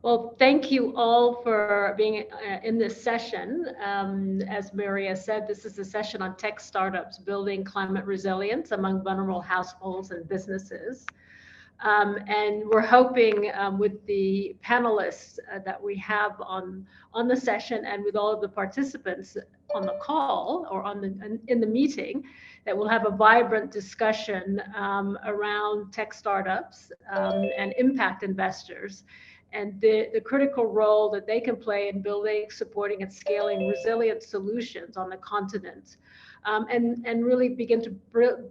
Well, thank you all for being in this session. As Maria said, this is a session on tech startups building climate resilience among vulnerable households and businesses. And we're hoping with the panelists that we have on the session and with all of the participants on the call or in the meeting, that we'll have a vibrant discussion around tech startups and impact investors, and the critical role that they can play in building, supporting, and scaling resilient solutions on the continent. And really begin to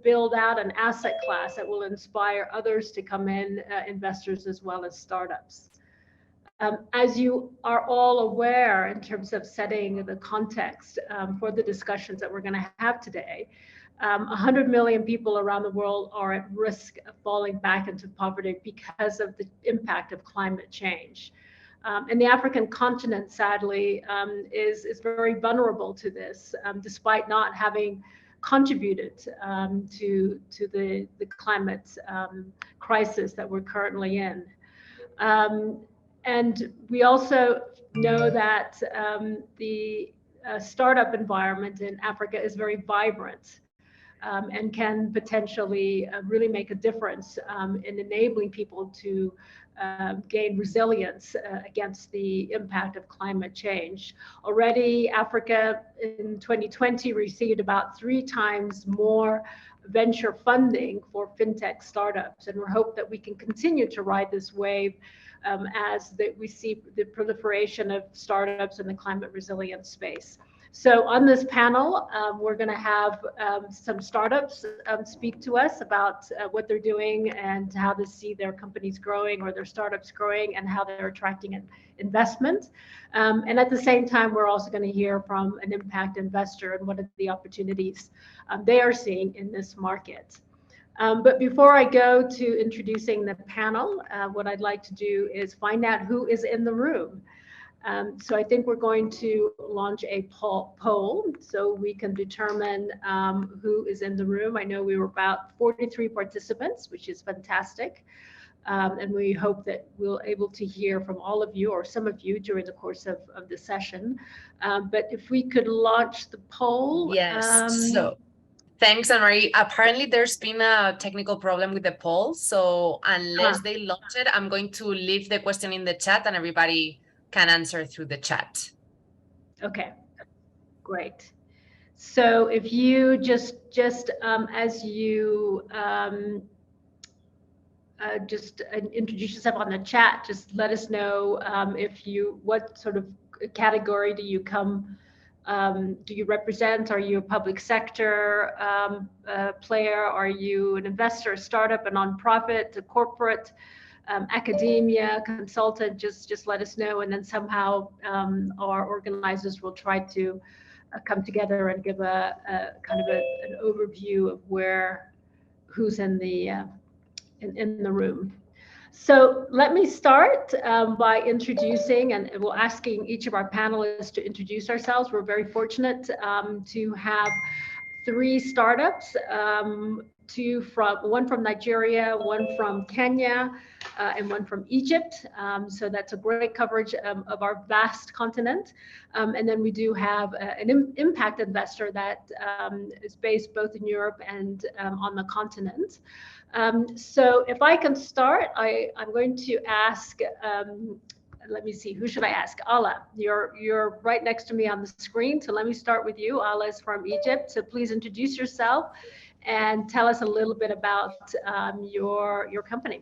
build out an asset class that will inspire others to come in, investors as well as startups. As you are all aware, in terms of setting the context for the discussions that we're going to have today, 100 million people around the world are at risk of falling back into poverty because of the impact of climate change. And the African continent, sadly, is very vulnerable to this, despite not having contributed to the climate crisis that we're currently in. And we also know that the startup environment in Africa is very vibrant. And can potentially really make a difference in enabling people to gain resilience against the impact of climate change. Already, Africa in 2020 received about 3 times more venture funding for fintech startups, and we hope that we can continue to ride this wave as we see the proliferation of startups in the climate resilience space. So on this panel, we're going to have some startups speak to us about what they're doing and how they see their companies growing or their startups growing and how they're attracting an investment. And at the same time, we're also going to hear from an impact investor and what are the opportunities they are seeing in this market. But before I go to introducing the panel, what I'd like to do is find out who is in the room. So I think we're going to launch a poll so we can determine who is in the room. I know we were about 43 participants, which is fantastic. And we hope that we'll able to hear from all of you or some of you during the course of the session. But if we could launch the poll. Yes, so thanks, Anne-Marie. Apparently there's been a technical problem with the poll. So unless they launch it, I'm going to leave the question in the chat and everybody can answer through the chat. Okay, great. So if you just as you just introduce yourself on the chat, just let us know what sort of category do you represent? Are you a public sector player? Are you an investor, a startup, a nonprofit, a corporate? Academia, consultant, just let us know, and then somehow our organizers will try to come together and give a kind of an overview of who's in the room. So let me start by introducing, and we're asking each of our panelists to introduce ourselves. We're very fortunate to have 3 startups, one from Nigeria, one from Kenya, and one from Egypt. So that's a great coverage of our vast continent. And then we do have an impact investor that is based both in Europe and on the continent. So if I can start, I'm going to ask, let me see, who should I ask? Alaa, you're right next to me on the screen. So let me start with you. Alaa is from Egypt. So please introduce yourself and tell us a little bit about your company.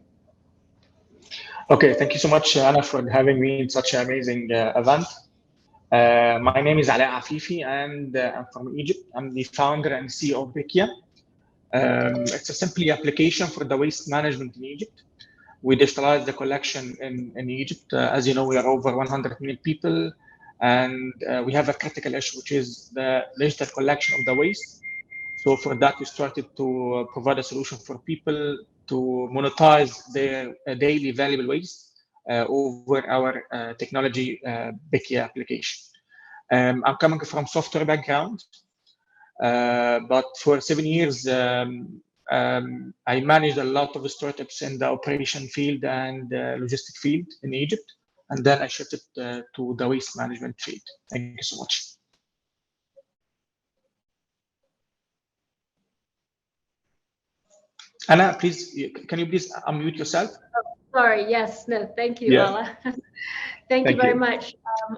Okay, thank you so much, Anna, for having me in such an amazing event. My name is Alaa Afifi, and I'm from Egypt. I'm the founder and CEO of Bekia. It's a simply application for the waste management in Egypt. We digitalize the collection in Egypt. As you know, we are over 100 million people, and we have a critical issue, which is the digital collection of the waste. So for that, we started to provide a solution for people to monetize their daily valuable waste over our technology Bekia application. I'm coming from software background, but for 7 years, I managed a lot of startups in the operation field and logistic field in Egypt. and then I shifted to the waste management trade. Thank you so much. Anna, please, can you please unmute yourself? Sorry, yes, no, thank you, Yeah. Alaa. Thank you very much.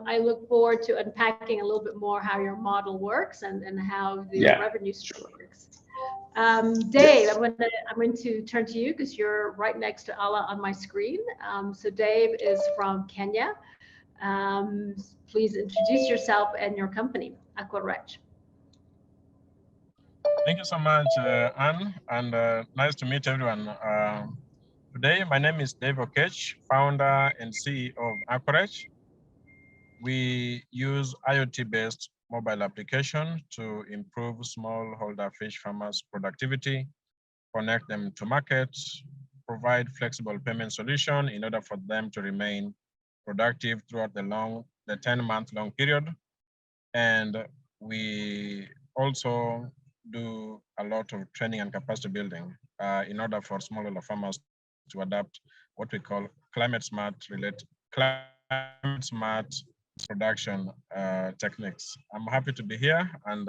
I look forward to unpacking a little bit more how your model works and how the revenue stream works. Dave, I'm going to turn to you because you're right next to Alaa on my screen. So Dave is from Kenya. Please introduce yourself and your company, Aquarech. Thank you so much, Anne, and nice to meet everyone. Today, my name is Dave Okech, founder and CEO of Aquarech. We use IoT-based mobile application to improve smallholder fish farmers' productivity, connect them to markets, provide flexible payment solution in order for them to remain productive throughout the 10-month long period. And we also do a lot of training and capacity building in order for smallholder farmers to adapt what we call climate smart production techniques. I'm happy to be here and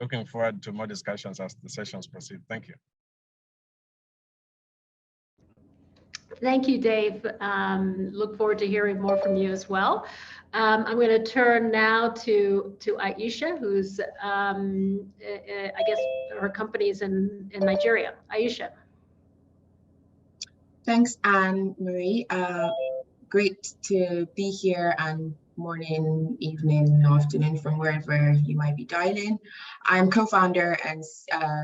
looking forward to more discussions as the sessions proceed. Thank you. Thank you, Dave. Look forward to hearing more from you as well. I'm going to turn now to Aisha, who's, I guess her company is in Nigeria. Aisha. Thanks, Anne-Marie. Great to be here, and morning, evening, afternoon from wherever you might be dialing. I'm co-founder and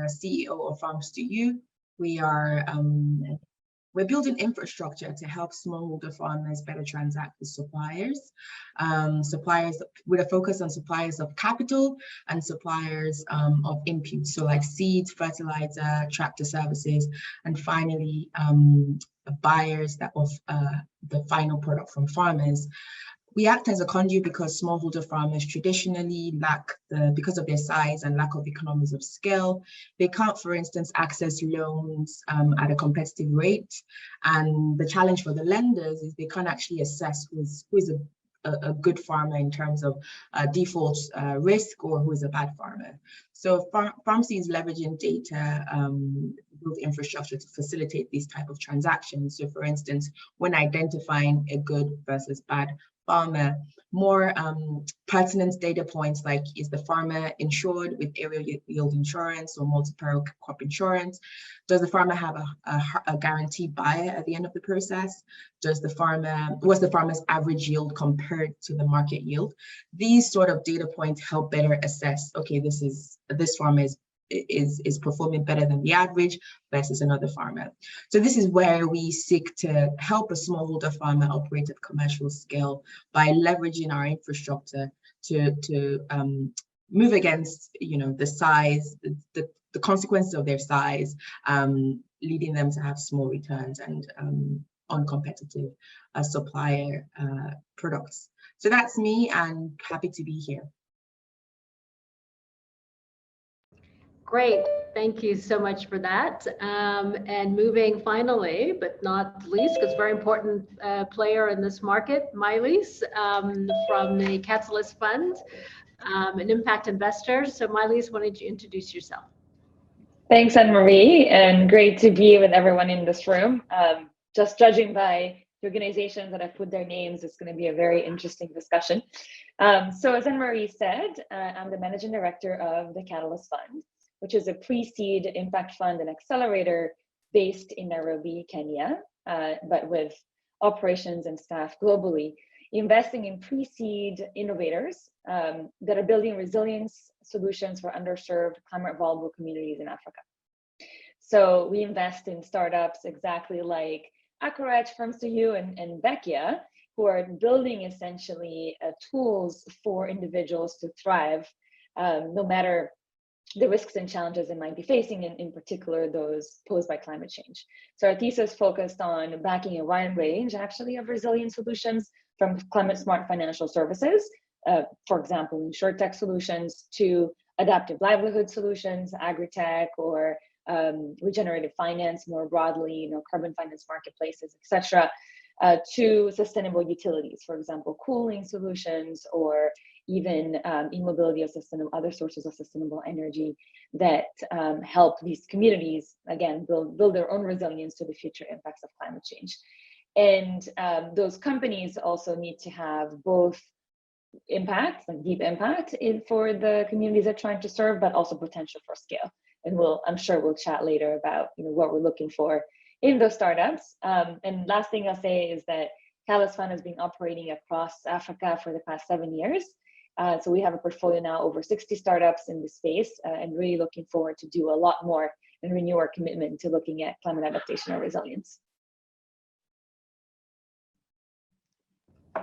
CEO of Farms to You. We're building infrastructure to help smallholder farmers better transact with suppliers, with a focus on suppliers of capital and suppliers of inputs, so like seeds, fertilizer, tractor services, and finally buyers of the final product from farmers. We act as a conduit because smallholder farmers traditionally because of their size and lack of economies of scale, they can't, for instance, access loans at a competitive rate. And the challenge for the lenders is they can't actually assess who is a good farmer in terms of default risk or who is a bad farmer. So Farmsy is leveraging data, build infrastructure to facilitate these type of transactions. So for instance, when identifying a good versus bad farmer, more pertinent data points like, is the farmer insured with aerial yield insurance or multi-peril crop insurance? Does the farmer have a guaranteed buyer at the end of the process? What's the farmer's average yield compared to the market yield? These sort of data points help better assess, okay, this farmer is performing better than the average versus another farmer. So this is where we seek to help a smallholder farmer operate at commercial scale by leveraging our infrastructure to move against, the size, the consequences of their size, leading them to have small returns and uncompetitive supplier products. So that's me, and happy to be here. Great, thank you so much for that. And moving finally, but not least, because very important player in this market, Maelis from the Catalyst Fund, an impact investor. So Maelis, why don't you introduce yourself? Thanks, Anne-Marie, and great to be with everyone in this room. Just judging by the organizations that have put their names, it's going to be a very interesting discussion. So as Anne-Marie said, I'm the managing director of the Catalyst Fund, which is a pre-seed impact fund and accelerator based in Nairobi, Kenya, but with operations and staff globally, investing in pre-seed innovators that are building resilience solutions for underserved, climate vulnerable communities in Africa. So we invest in startups exactly like Aquarech, Farms to You, and Bekia, who are building essentially tools for individuals to thrive, no matter the risks and challenges they might be facing, in particular those posed by climate change. So our thesis focused on backing a wide range actually of resilient solutions, from climate smart financial services, for example, insurtech solutions, to adaptive livelihood solutions, agri-tech, or regenerative finance more broadly, carbon finance marketplaces, etc. to sustainable utilities, for example, cooling solutions, or even e-mobility of other sources of sustainable energy that help these communities, again, build their own resilience to the future impacts of climate change. And those companies also need to have both impact, like deep impact for the communities they're trying to serve, but also potential for scale. And I'm sure we'll chat later about what we're looking for in those startups. And last thing I'll say is that Catalyst Fund has been operating across Africa for the past 7 years. So we have a portfolio now over 60 startups in the space, and really looking forward to do a lot more and renew our commitment to looking at climate adaptation and resilience.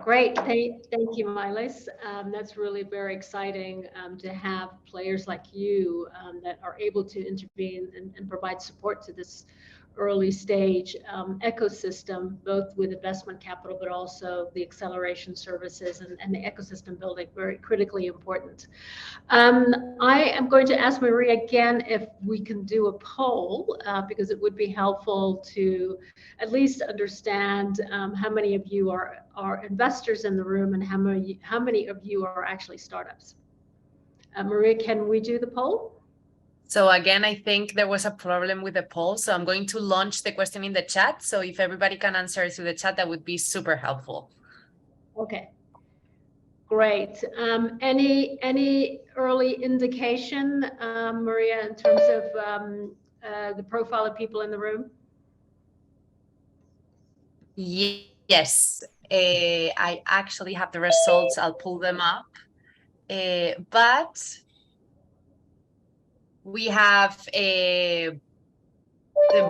Great, thank you, Maelis. That's really very exciting to have players like you that are able to intervene and provide support to this early stage ecosystem, both with investment capital, but also the acceleration services and the ecosystem building, very critically important. I am going to ask Marie again if we can do a poll, because it would be helpful to at least understand how many of you are investors in the room and how many of you are actually startups. Maria, can we do the poll? So again, I think there was a problem with the poll. So I'm going to launch the question in the chat. So if everybody can answer through the chat, that would be super helpful. Okay, great. Any early indication, Maria, in terms of the profile of people in the room? Yes, I actually have the results. I'll pull them up. But we have the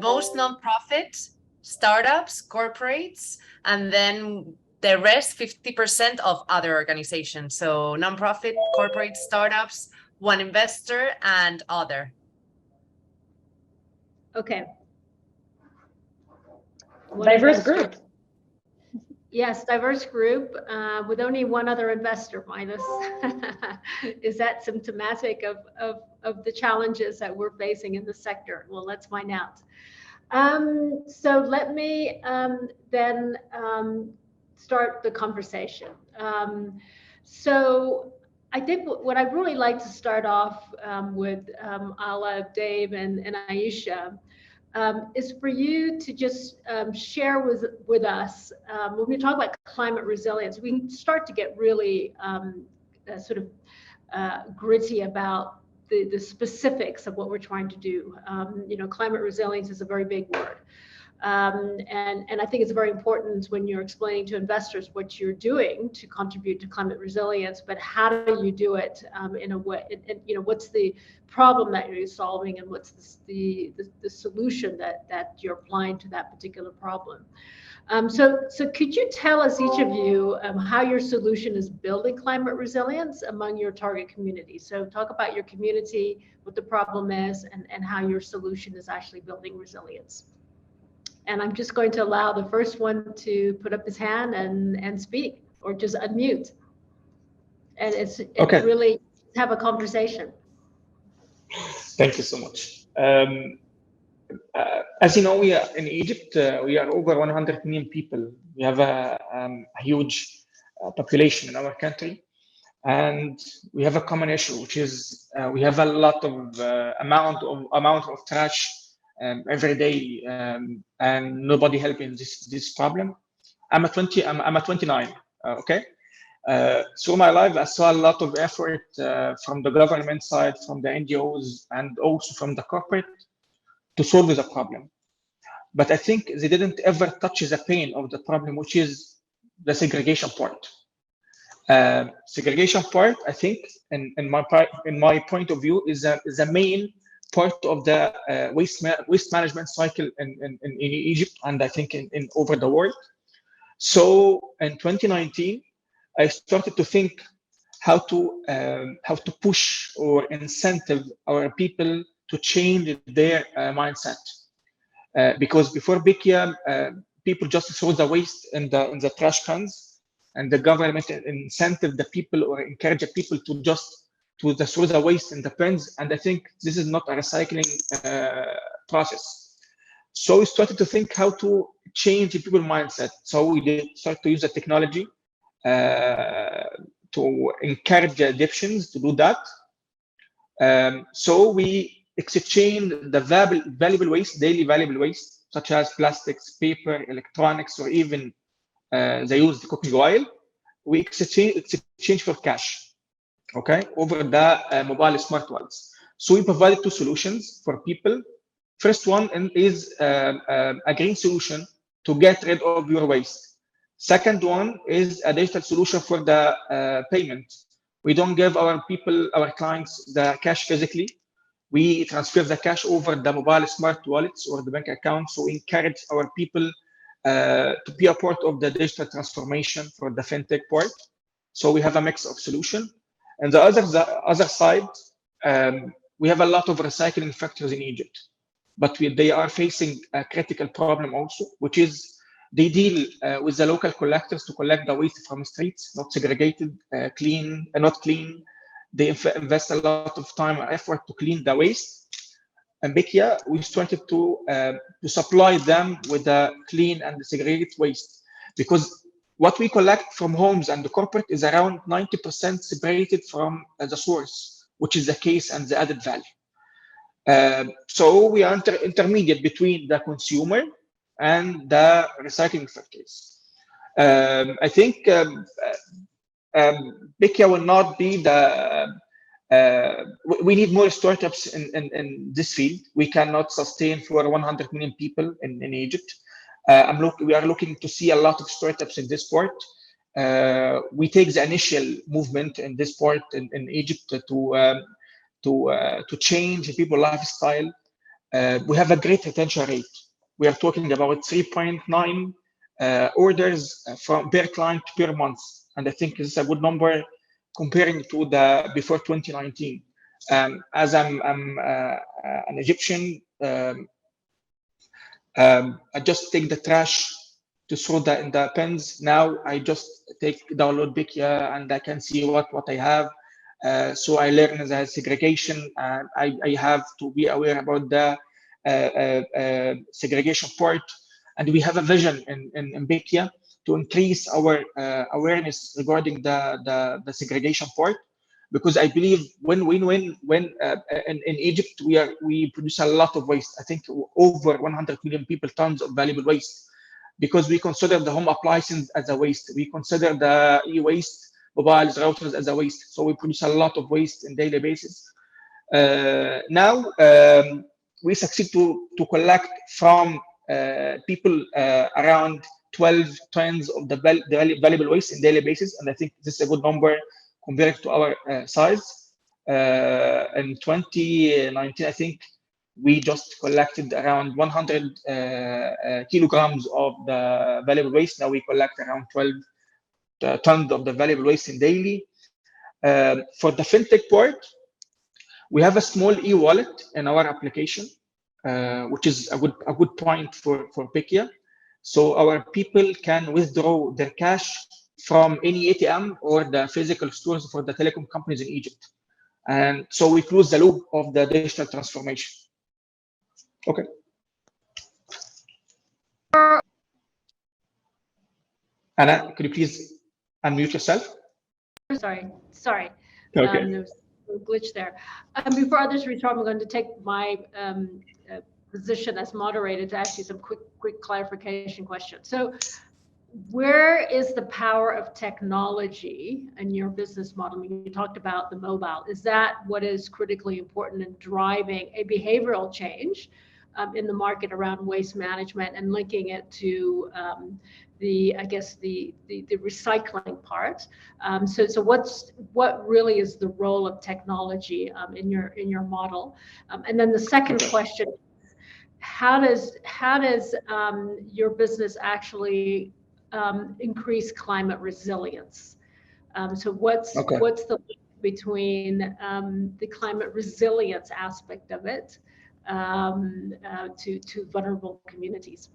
most nonprofit, startups, corporates, and then the rest, 50% of other organizations. So nonprofit, corporate, startups, one investor, and other. Okay. Diverse group. Yes, diverse group with only one other investor, Maelis. Is that symptomatic of the challenges that we're facing in the sector? Well, let's find out. So let me then start the conversation. So I think what I'd really like to start off with Alaa, Dave, and Aisha, is for you to just share with us, when we talk about climate resilience, we can start to get really sort of gritty about the specifics of what we're trying to do. Climate resilience is a very big word. And I think it's very important when you're explaining to investors what you're doing to contribute to climate resilience, but how do you do it in a way, and what's the problem that you're solving, and what's the solution that you're applying to that particular problem. So could you tell us, each of you, how your solution is building climate resilience among your target community? So talk about your community, what the problem is, and how your solution is actually building resilience. And I'm just going to allow the first one to put up his hand and speak, or just unmute. And it's okay. Really have a conversation. Thank you so much. As you know, we are in Egypt. We are over 100 million people. We have a huge population in our country, and we have a common issue, which is we have a lot of amount of trash every day, and nobody helping this problem. I'm a 29. Okay. Through my life, I saw a lot of effort from the government side, from the NGOs, and also from the corporate to solve the problem. But I think they didn't ever touch the pain of the problem, which is the segregation part. Segregation part, I think, in my point of view, is a main part of the waste management cycle in Egypt, and I think in over the world. So in 2019, I started to think how to push or incentive our people to change their mindset, because before Bekia, people just throw the waste in the trash cans, and the government incentive the people or encourage the people to just throw the waste in the bins, and I think this is not a recycling process. So we started to think how to change the people mindset. So we did start to use the technology to encourage the Egyptians to do that. So we exchange the valuable waste, daily valuable waste, such as plastics, paper, electronics, or even they use the cooking oil. We exchange for cash, okay, over the mobile smart ones. So we provided two solutions for people. First one is a green solution to get rid of your waste. Second one is a digital solution for the payment. We don't give our people, our clients, the cash physically. We transfer the cash over the mobile smart wallets or the bank account. So we encourage our people to be a part of the digital transformation for the fintech part. So we have a mix of solution. And the other side, we have a lot of recycling factories in Egypt, but they are facing a critical problem also, which is they deal with the local collectors to collect the waste from streets, not segregated, not clean. They invest a lot of time and effort to clean the waste. And Bekia, we started to supply them with a clean and segregated waste, because what we collect from homes and the corporate is around 90% separated from the source, which is the case and the added value. So we are intermediate between the consumer and the recycling factories. I think Bekia will not be the. We need more startups in this field. We cannot sustain for 100 million people in Egypt. We are looking to see a lot of startups in this part. We take the initial movement in this part in Egypt to change people's lifestyle. We have a great retention rate. We are talking about 3.9 orders from per client per month, and I think this is a good number comparing to the before 2019. As I'm an Egyptian, I just take the trash to throw that in the pens. Now I just download Bekia and I can see what I have. So I learn the segregation, and I have to be aware about the segregation part. And we have a vision in Bekia to increase our awareness regarding the segregation part, because I believe when in Egypt we produce a lot of waste. I think over 100 million people tons of valuable waste, because we consider the home appliances as a waste. We consider the e-waste, mobiles, routers as a waste. So we produce a lot of waste on daily basis. Now we succeed to collect from people around 12 tons of the valuable waste in daily basis, and I think this is a good number compared to our size. In 2019, I think we just collected around 100 kilograms of the valuable waste. Now we collect around 12 tons of the valuable waste in daily. For the fintech part, we have a small e-wallet in our application, which is a good point for Bekia. So our people can withdraw their cash from any ATM or the physical stores for the telecom companies in Egypt. And so we close the loop of the digital transformation. Okay. Anna, could you please unmute yourself? Sorry. Okay. There was a glitch there. Before others return, I'm going to take my position as moderator to ask you some quick clarification questions. So where is the power of technology in your business model? I mean, you talked about the mobile. Is that what is critically important in driving a behavioral change in the market around waste management and linking it to the recycling part? So what really is the role of technology in your model? And then the second question: how does your business actually increase climate resilience? So what's the link between the climate resilience aspect of it to vulnerable communities?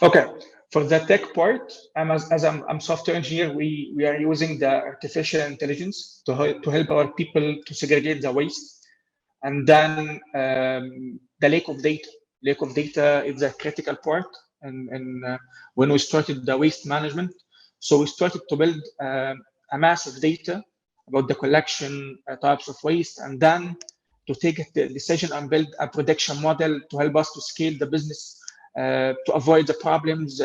Okay, for the tech part, I'm software engineer. We are using the artificial intelligence to help our people to segregate the waste, and then the lack of data is a critical part. when we started the waste management. So we started to build a massive data about the collection types of waste, and then to take a decision and build a prediction model to help us to scale the business to avoid the problems.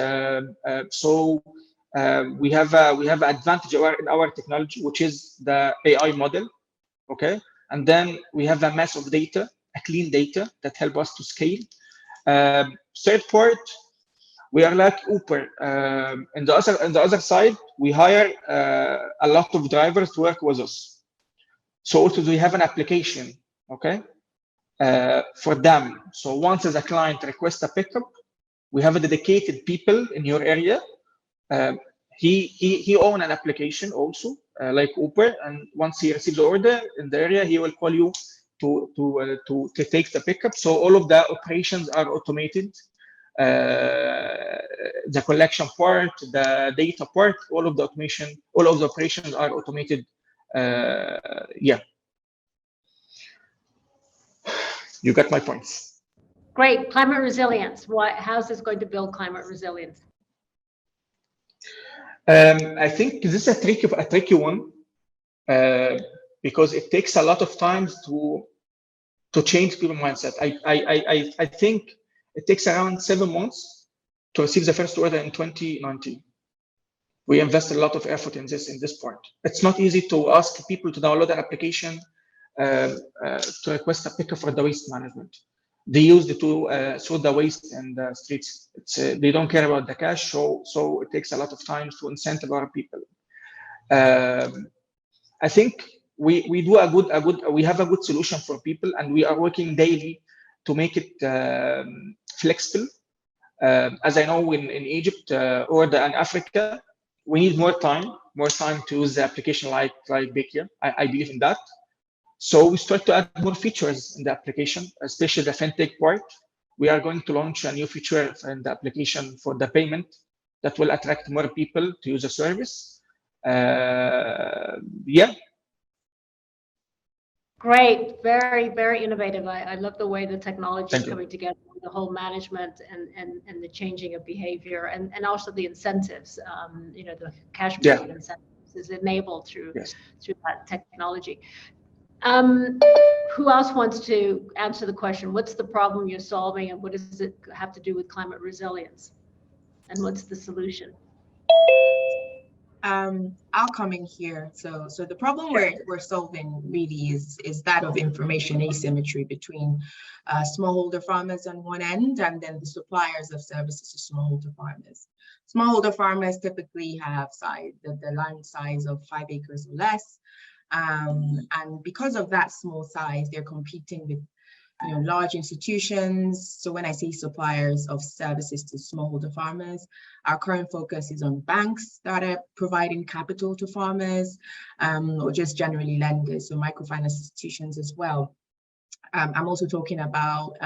We have an advantage in our technology, which is the AI model, okay? And then we have a mass of data, a clean data that help us to scale. Third part, we are like Uber. On the other side, we hire a lot of drivers to work with us. So also we have an application, okay, for them. So once as a client requests a pickup, we have a dedicated people in your area. He owns an application also, like Uber, and once he receives the order in the area, he will call you to take the pickup. So all of the operations are automated. The collection part, the data part, all of the operations are automated. Yeah, you got my points. Great. Climate resilience. How's this going to build climate resilience? I think this is a tricky one because it takes a lot of time to change people's mindset. I think it takes around 7 months to receive the first order in 2019. We invest a lot of effort in this part. It's not easy to ask people to download an application to request a pickup for the waste management. They use it to sort the waste in the streets. They don't care about the cash, so it takes a lot of time to incentivize our people. I think we have a good solution for people, and we are working daily to make it flexible. As I know, in Egypt or in Africa, we need more time to use the application like Bekia. I believe in that. So we start to add more features in the application, especially the fintech part. We are going to launch a new feature in the application for the payment that will attract more people to use the service. Yeah. Great, very, very innovative. I love the way the technology is coming together, the whole management and the changing of behavior, and also the incentives. The cash payment incentives is enabled through that technology. Who else wants to answer the question? What's the problem you're solving, and what does it have to do with climate resilience? And what's the solution? I'll come in here. So the problem we're solving really is that of information asymmetry between smallholder farmers on one end and then the suppliers of services to smallholder farmers. Smallholder farmers typically have the land size of 5 acres or less. And because of that small size, they're competing with large institutions. So when I say suppliers of services to smallholder farmers, our current focus is on banks that are providing capital to farmers, or just generally lenders, so microfinance institutions as well. I'm also talking about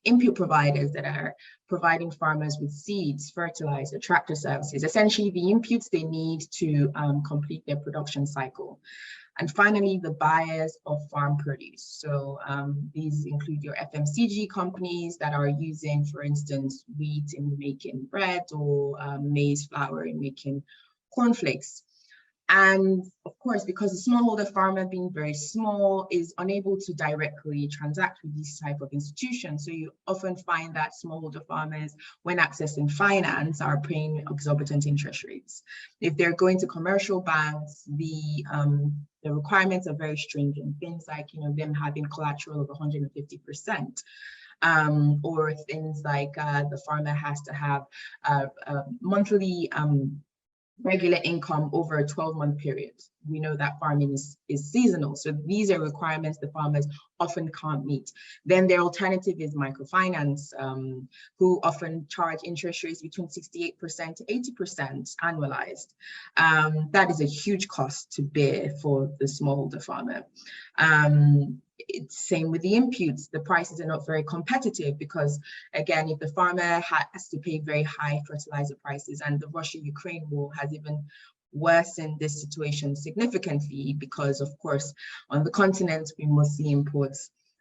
input providers that are providing farmers with seeds, fertilizer, tractor services, essentially the inputs they need to complete their production cycle. And finally, the buyers of farm produce. So these include your FMCG companies that are using, for instance, wheat in making bread or maize flour in making cornflakes. And of course, because the smallholder farmer, being very small, is unable to directly transact with these type of institutions. So you often find that smallholder farmers, when accessing finance, are paying exorbitant interest rates. If they're going to commercial banks, the requirements are very stringent. Things like them having collateral of 150%. Or things like the farmer has to have a monthly regular income over a 12-month period. We know that farming is seasonal. So these are requirements the farmers often can't meet. Then their alternative is microfinance, who often charge interest rates between 68% to 80% annualized. That is a huge cost to bear for the smallholder farmer. It's same with the inputs. The prices are not very competitive because, again, if the farmer has to pay very high fertilizer prices, and the Russia-Ukraine war has even worsened this situation significantly because, of course, on the continent, we mostly import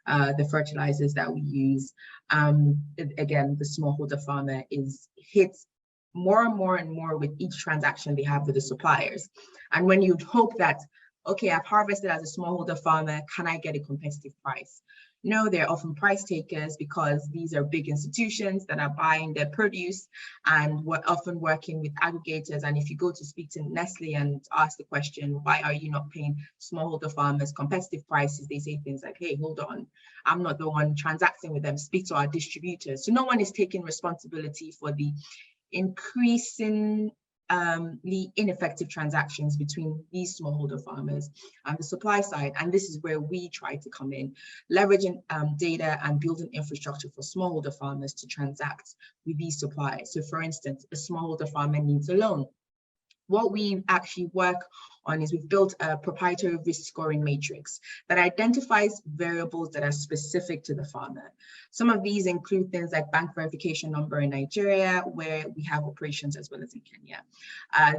the fertilizers that we use. Again, the smallholder farmer is hit more and more and more with each transaction they have with the suppliers. And when you'd hope that, okay, I've harvested as a smallholder farmer, can I get a competitive price? No, they're often price takers because these are big institutions that are buying their produce, and we're often working with aggregators. And if you go to speak to Nestle and ask the question, why are you not paying smallholder farmers competitive prices? They say things like, hey, hold on, I'm not the one transacting with them, speak to our distributors. So no one is taking responsibility for the increasingly ineffective transactions between these smallholder farmers and the supply side. And this is where we try to come in, leveraging data and building infrastructure for smallholder farmers to transact with these suppliers. So for instance, a smallholder farmer needs a loan. What we actually work on is we've built a proprietary risk scoring matrix that identifies variables that are specific to the farmer. Some of these include things like bank verification number in Nigeria, where we have operations as well as in Kenya.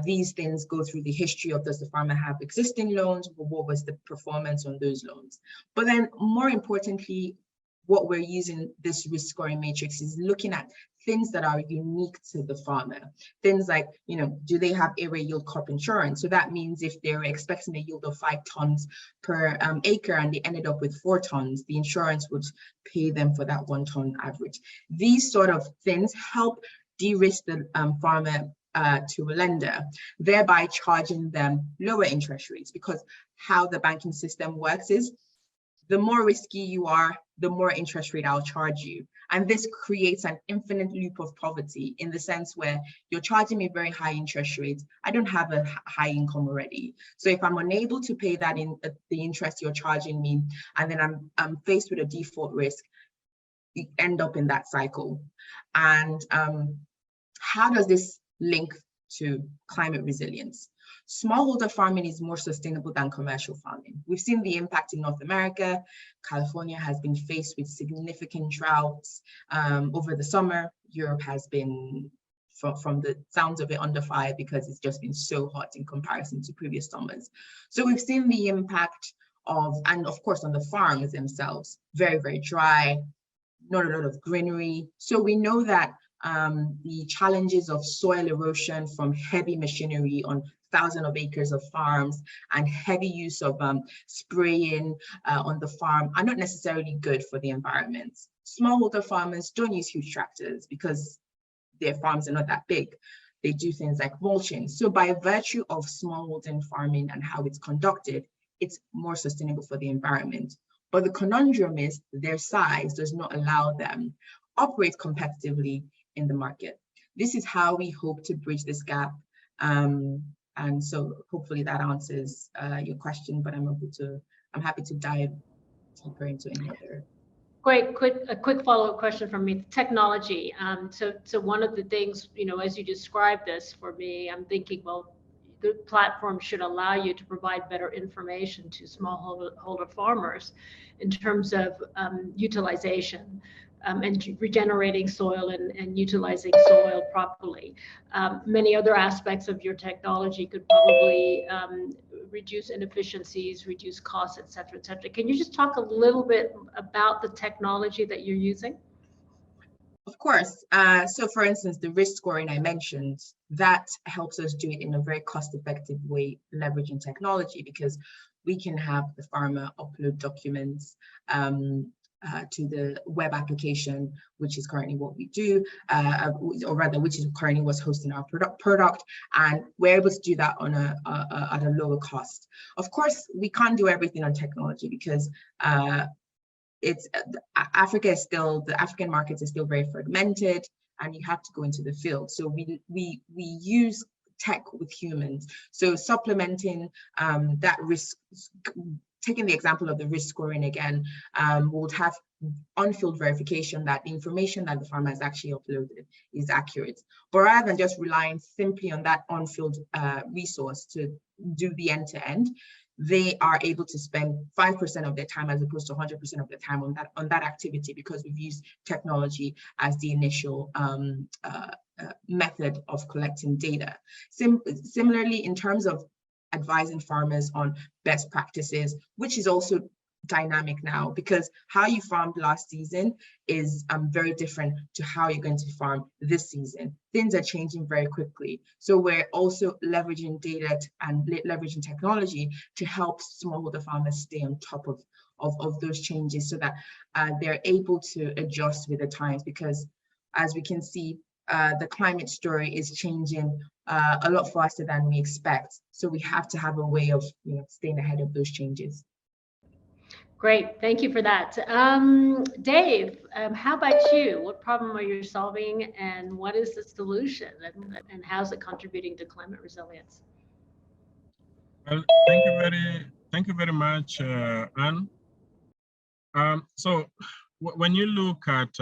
These things go through the history of, does the farmer have existing loans? What was the performance on those loans? But then more importantly, what we're using this risk scoring matrix is looking at things that are unique to the farmer. Things like, you know, do they have area yield crop insurance? So that means if they're expecting a yield of 5 tons per acre and they ended up with 4 tons, the insurance would pay them for that 1 ton average. These sort of things help de-risk the farmer to a lender, thereby charging them lower interest rates, because how the banking system works is, the more risky you are, the more interest rate I'll charge you. And this creates an infinite loop of poverty, in the sense where you're charging me very high interest rates. I don't have a high income already. So if I'm unable to pay that in the interest you're charging me, and then I'm faced with a default risk, you end up in that cycle. And how does this link to climate resilience? Smallholder farming is more sustainable than commercial farming. We've seen the impact in North America. California has been faced with significant droughts over the summer. Europe has been, from the sounds of it, under fire because it's just been so hot in comparison to previous summers. So we've seen the impact of, and of course on the farms themselves, very, very dry, not a lot of greenery. So we know that the challenges of soil erosion from heavy machinery on thousands of acres of farms and heavy use of spraying on the farm are not necessarily good for the environment. Smallholder farmers don't use huge tractors because their farms are not that big. They do things like mulching. So by virtue of smallholder farming and how it's conducted, it's more sustainable for the environment. But the conundrum is their size does not allow them to operate competitively in the market. This is how we hope to bridge this gap. And so hopefully that answers your question, but I'm happy to dive deeper into any other. Great, a quick follow-up question from me. Technology. So one of the things, you know, as you describe this for me, I'm thinking, well, the platform should allow you to provide better information to smallholder farmers in terms of utilization. And regenerating soil and utilizing soil properly. Many other aspects of your technology could probably reduce inefficiencies, reduce costs, et cetera, et cetera. Can you just talk a little bit about the technology that you're using? Of course. So for instance, the risk scoring I mentioned, that helps us do it in a very cost-effective way, leveraging technology, because we can have the farmer upload documents to the web application, which is currently what we do, or rather, which is currently what's hosting our product, and we're able to do that on at a lower cost. Of course, we can't do everything on technology because Africa is still, the African markets are still very fragmented, and you have to go into the field. So we use tech with humans. So supplementing that risk. Taking the example of the risk scoring again, we'll have on-field verification that the information that the farmer has actually uploaded is accurate. But rather than just relying simply on that on-field resource to do the end-to-end, they are able to spend 5% of their time as opposed to 100% of their time on that activity, because we've used technology as the initial method of collecting data. Similarly, in terms of advising farmers on best practices, which is also dynamic now, because how you farmed last season is very different to how you're going to farm this season. Things are changing very quickly. So we're also leveraging data and leveraging technology to help smallholder farmers stay on top of those changes, so that they're able to adjust with the times, because as we can see, the climate story is changing a lot faster than we expect. So we have to have a way of staying ahead of those changes. Great, thank you for that. Dave, how about you? What problem are you solving, and what is the solution, and how's it contributing to climate resilience? Well, thank you very much, Anne. So when you look at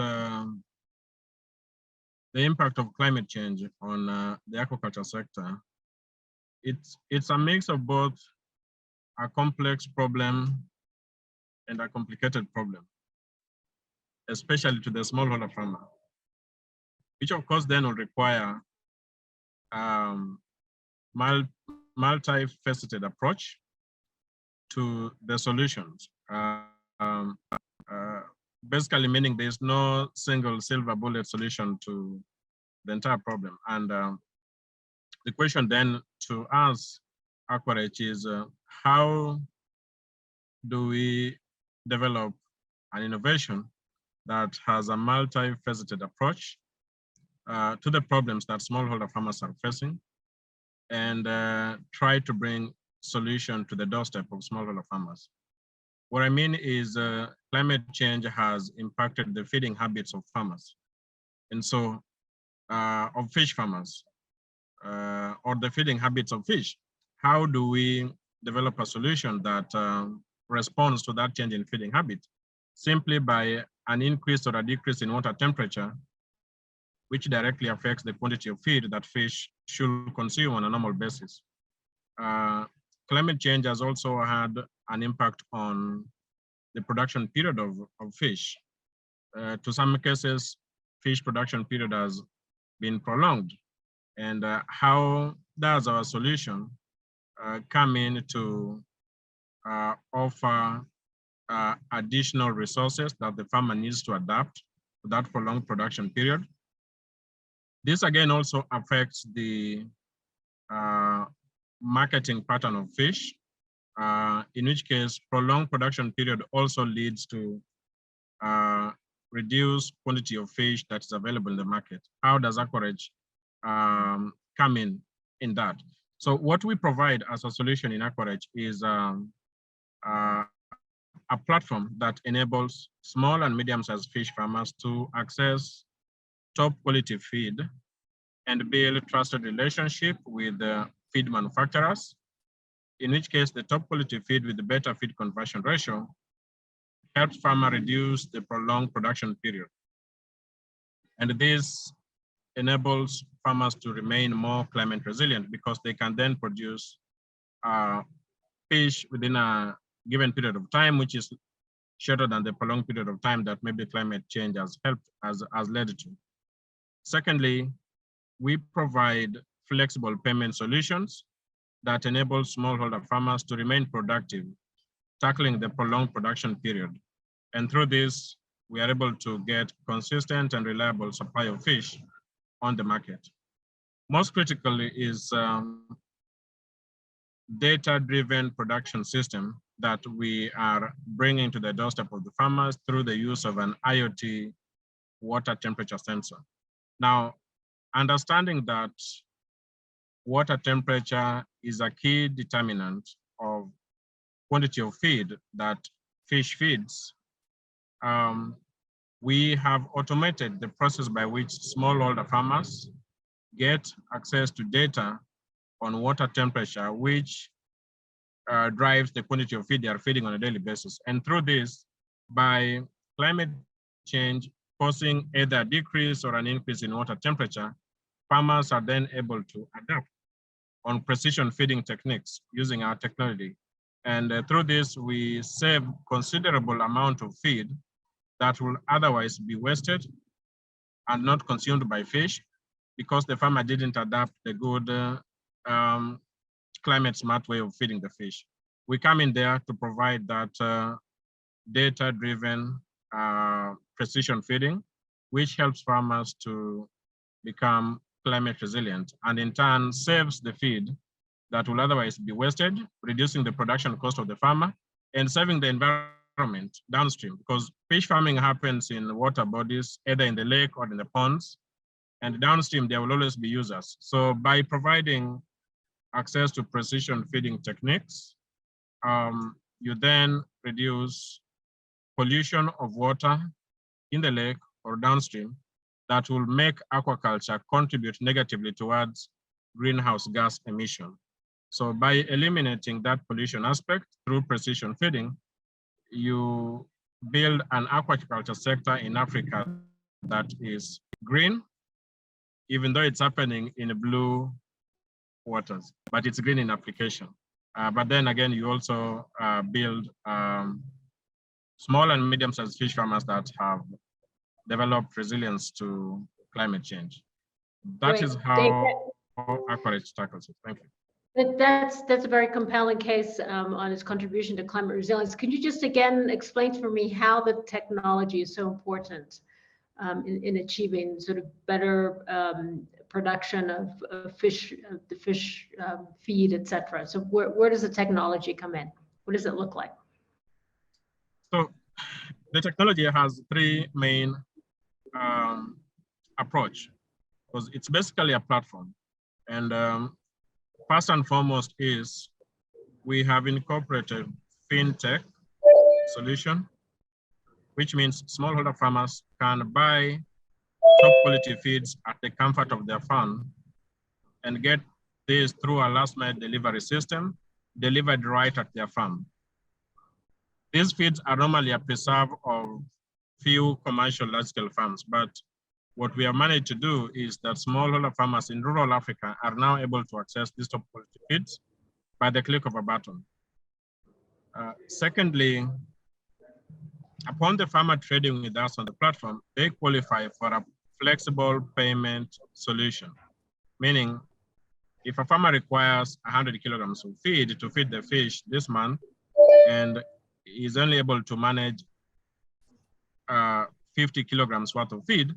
the impact of climate change on the aquaculture sector, it's a mix of both a complex problem and a complicated problem, especially to the smallholder farmer, which of course then will require multifaceted approach to the solutions. Basically meaning there's no single silver bullet solution to the entire problem. And the question then to us, Aquarech, is how do we develop an innovation that has a multifaceted approach to the problems that smallholder farmers are facing, and try to bring solution to the doorstep of smallholder farmers. What I mean is climate change has impacted the feeding habits of farmers. And so of fish farmers, or the feeding habits of fish. How do we develop a solution that responds to that change in feeding habit? Simply by an increase or a decrease in water temperature, which directly affects the quantity of feed that fish should consume on a normal basis. Climate change has also had an impact on the production period of fish. To some cases, fish production period has been prolonged. And how does our solution come in to offer additional resources that the farmer needs to adapt to that prolonged production period? This again also affects the marketing pattern of fish, in which case prolonged production period also leads to reduced quantity of fish that's available in the market. How does Aquarech come in that? So what we provide as a solution in Aquarech is a platform that enables small and medium-sized fish farmers to access top quality feed and build trusted relationship with the feed manufacturers, in which case the top quality feed with the better feed conversion ratio helps farmer reduce the prolonged production period. And this enables farmers to remain more climate resilient, because they can then produce fish within a given period of time, which is shorter than the prolonged period of time that maybe climate change has led to. Secondly, we provide flexible payment solutions that enable smallholder farmers to remain productive, tackling the prolonged production period. And through this, we are able to get consistent and reliable supply of fish on the market. Most critically is data-driven production system that we are bringing to the doorstep of the farmers through the use of an IoT water temperature sensor. Now, understanding that water temperature is a key determinant of quantity of feed that fish feeds, we have automated the process by which smallholder farmers get access to data on water temperature, which drives the quantity of feed they are feeding on a daily basis. And through this, by climate change causing either a decrease or an increase in water temperature, farmers are then able to adapt on precision feeding techniques using our technology. And through this, we save considerable amount of feed that will otherwise be wasted and not consumed by fish, because the farmer didn't adapt the good climate smart way of feeding the fish. We come in there to provide that data-driven precision feeding, which helps farmers to become climate resilient and in turn saves the feed that will otherwise be wasted, reducing the production cost of the farmer and saving the environment downstream, because fish farming happens in water bodies, either in the lake or in the ponds, and downstream there will always be users. So by providing access to precision feeding techniques, you then reduce pollution of water in the lake or downstream that will make aquaculture contribute negatively towards greenhouse gas emission. So by eliminating that pollution aspect through precision feeding, you build an aquaculture sector in Africa that is green, even though it's happening in blue waters, but it's green in application. But then again, you also build small and medium-sized fish farmers that have developed resilience to climate change. That Great. is how Aquarech tackles it. Thank you. That's a very compelling case on its contribution to climate resilience. Can you just again explain for me how the technology is so important in achieving sort of better production of fish, the fish feed, et cetera? So where does the technology come in? What does it look like? So the technology has three main approach, because it's basically a platform. And first and foremost is we have incorporated fintech solution, which means smallholder farmers can buy top quality feeds at the comfort of their farm and get this through a last mile delivery system delivered right at their farm. These feeds are normally a preserve of few commercial large-scale farms, but what we have managed to do is that smallholder farmers in rural Africa are now able to access these top quality feeds by the click of a button. Secondly, upon the farmer trading with us on the platform, they qualify for a flexible payment solution, meaning if a farmer requires 100 kilograms of feed to feed the fish this month and is only able to manage 50 kilograms worth of feed,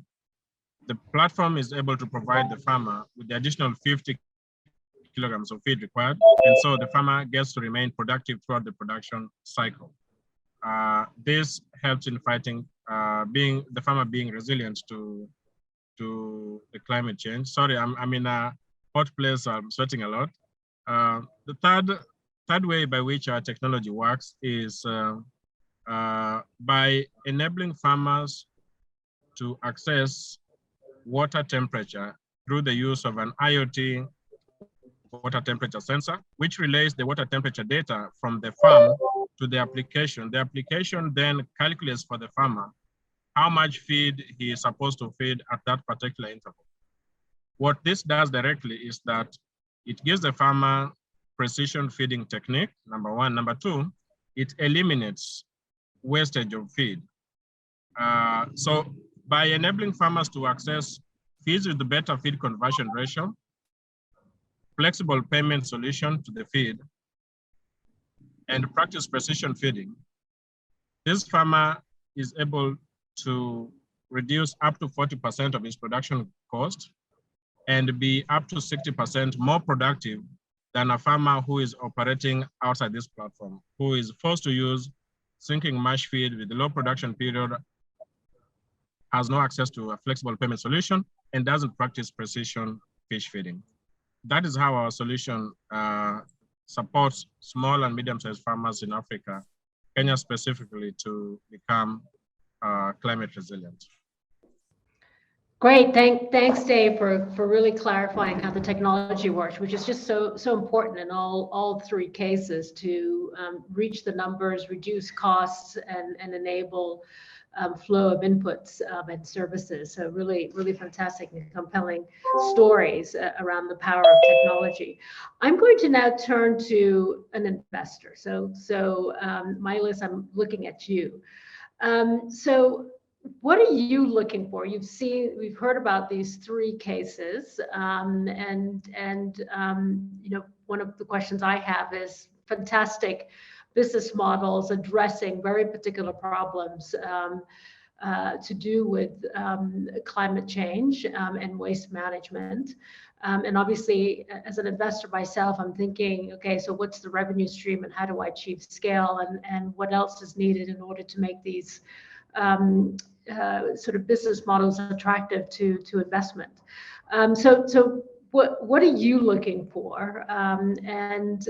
the platform is able to provide the farmer with the additional 50 kilograms of feed required. And so the farmer gets to remain productive throughout the production cycle. This helps in fighting, the farmer being resilient to the climate change. Sorry, I'm in a hot place, so I'm sweating a lot. The third way by which our technology works is by enabling farmers to access water temperature through the use of an IoT water temperature sensor, which relays the water temperature data from the farm to the application. The application then calculates for the farmer how much feed he is supposed to feed at that particular interval. What this does directly is that it gives the farmer precision feeding technique, number one. Number two, it eliminates wastage of feed. So by enabling farmers to access feeds with the better feed conversion ratio, flexible payment solution to the feed, and practice precision feeding, this farmer is able to reduce up to 40% of his production cost and be up to 60% more productive than a farmer who is operating outside this platform, who is forced to use sinking mash feed with low production period, has no access to a flexible payment solution, and doesn't practice precision fish feeding. That is how our solution supports small and medium-sized farmers in Africa, Kenya specifically, to become climate resilient. Great, thanks, Dave, for really clarifying how the technology works, which is just so important in all three cases to reach the numbers, reduce costs, and enable flow of inputs and services. So really fantastic and compelling stories around the power of technology. I'm going to now turn to an investor. So Maelis, I'm looking at you. So what are you looking for? We've heard about these three cases, and you know, one of the questions I have is fantastic business models addressing very particular problems to do with climate change and waste management. And obviously, as an investor myself, I'm thinking, okay, so what's the revenue stream and how do I achieve scale, and what else is needed in order to make these sort of business models attractive to investment. So what are you looking for, and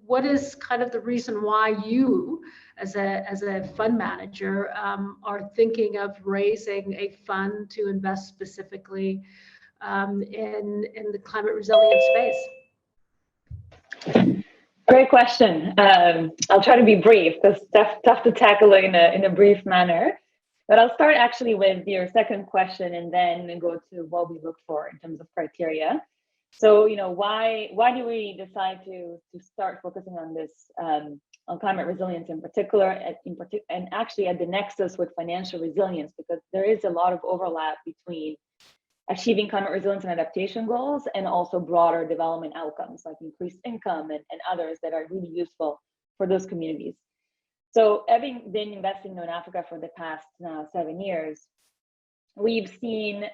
what is kind of the reason why you, as a fund manager, are thinking of raising a fund to invest specifically in the climate resilient space? Great question. I'll try to be brief because tough to tackle in a brief manner. But I'll start actually with your second question and then go to what we look for in terms of criteria. So, why do we decide to start focusing on this, on climate resilience in particular, and actually at the nexus with financial resilience, because there is a lot of overlap between achieving climate resilience and adaptation goals and also broader development outcomes like increased income and others that are really useful for those communities. So having been investing in Africa for the past 7 years, we've seen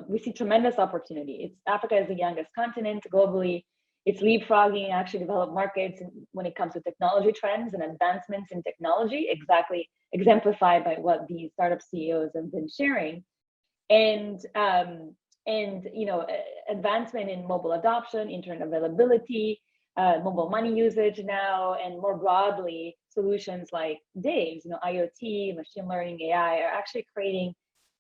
we see tremendous opportunity. Africa is the youngest continent globally. It's leapfrogging actually developed markets when it comes to technology trends and advancements in technology, exactly exemplified by what the startup CEOs have been sharing. And advancement in mobile adoption, internet availability, mobile money usage now, and more broadly, solutions like Dave's, IoT, machine learning, AI are actually creating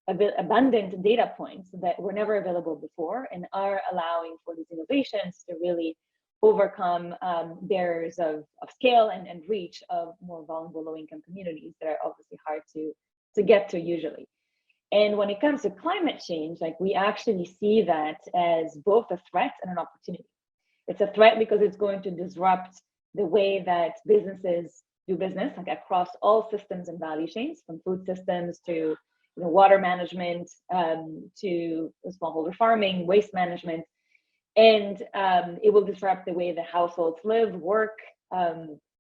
abundant data points that were never available before and are allowing for these innovations to really overcome barriers of scale and reach of more vulnerable low-income communities that are obviously hard to get to usually. And when it comes to climate change, we actually see that as both a threat and an opportunity. It's a threat because it's going to disrupt the way that businesses do business, across all systems and value chains, from food systems to water management, to smallholder farming, waste management. And it will disrupt the way that households live, work,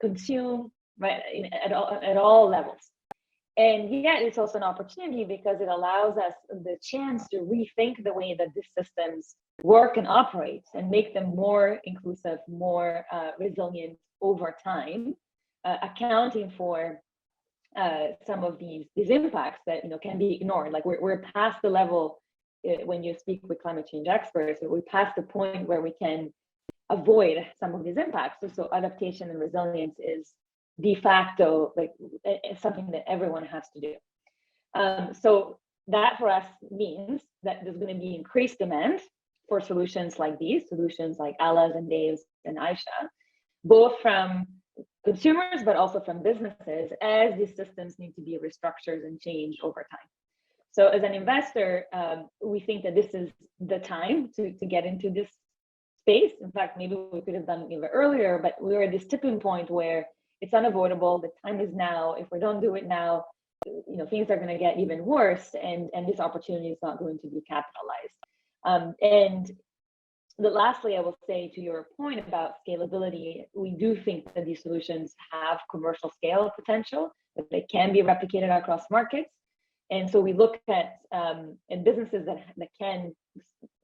consume, right, at all levels. And yet it's also an opportunity because it allows us the chance to rethink the way that these systems work and operate and make them more inclusive, more resilient over time, accounting for some of these impacts that can be ignored. We're past the level when you speak with climate change experts, we're past the point where we can avoid some of these impacts. So adaptation and resilience is de facto it's something that everyone has to do. So that for us means that there's going to be increased demand for solutions like these, solutions like Alaa's and Dave's and Aisha, both from consumers, but also from businesses, as these systems need to be restructured and changed over time. So as an investor, we think that this is the time to get into this space. In fact, maybe we could have done it even earlier, but we're at this tipping point where it's unavoidable. The time is now. If we don't do it now, things are going to get even worse, and this opportunity is not going to be capitalized. And lastly, I will say to your point about scalability, we do think that these solutions have commercial scale potential, that they can be replicated across markets. And so we look at businesses that can,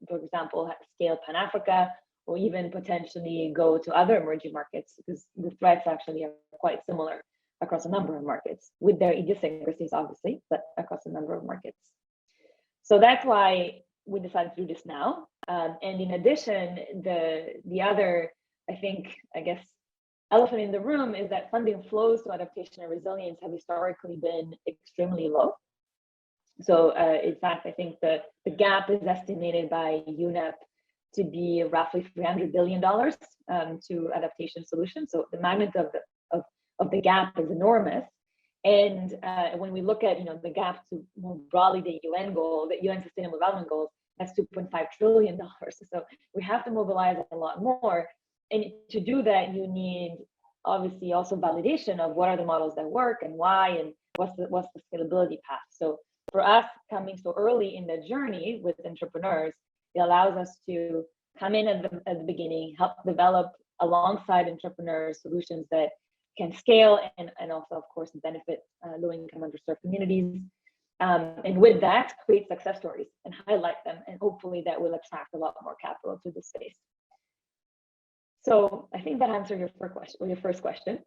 for example, scale Pan-Africa, or even potentially go to other emerging markets, because the threats actually are quite similar across a number of markets, with their idiosyncrasies, obviously, but across a number of markets. So that's why we decided to do this now. And in addition, the other, I guess, elephant in the room is that funding flows to adaptation and resilience have historically been extremely low. So in fact, I think the gap is estimated by UNEP to be roughly $300 billion to adaptation solutions. So the magnitude of the gap is enormous. And when we look at the gap to more broadly the UN goal, the UN Sustainable Development Goals, that's $2.5 trillion. So we have to mobilize a lot more. And to do that, you need obviously also validation of what are the models that work and why, and what's the scalability path. So for us, coming so early in the journey with entrepreneurs, it allows us to come in at the beginning, help develop alongside entrepreneurs, solutions that can scale and also, of course, benefit low-income underserved communities. And with that, create success stories and highlight them, and hopefully that will attract a lot more capital to the space. So I think that answered your first question.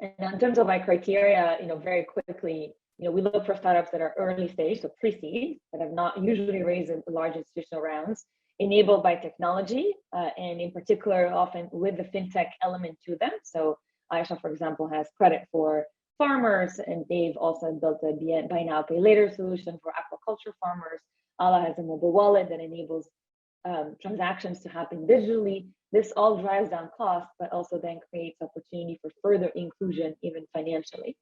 And in terms of my criteria, very quickly, we look for startups that are early stage, so pre-seed, that have not usually raised large institutional rounds, enabled by technology, and in particular, often with the fintech element to them. So Aisha, for example, has credit for farmers, and they've also built a buy now, pay later solution for aquaculture farmers. Alaa has a mobile wallet that enables transactions to happen digitally. This all drives down costs, but also then creates opportunity for further inclusion, even financially.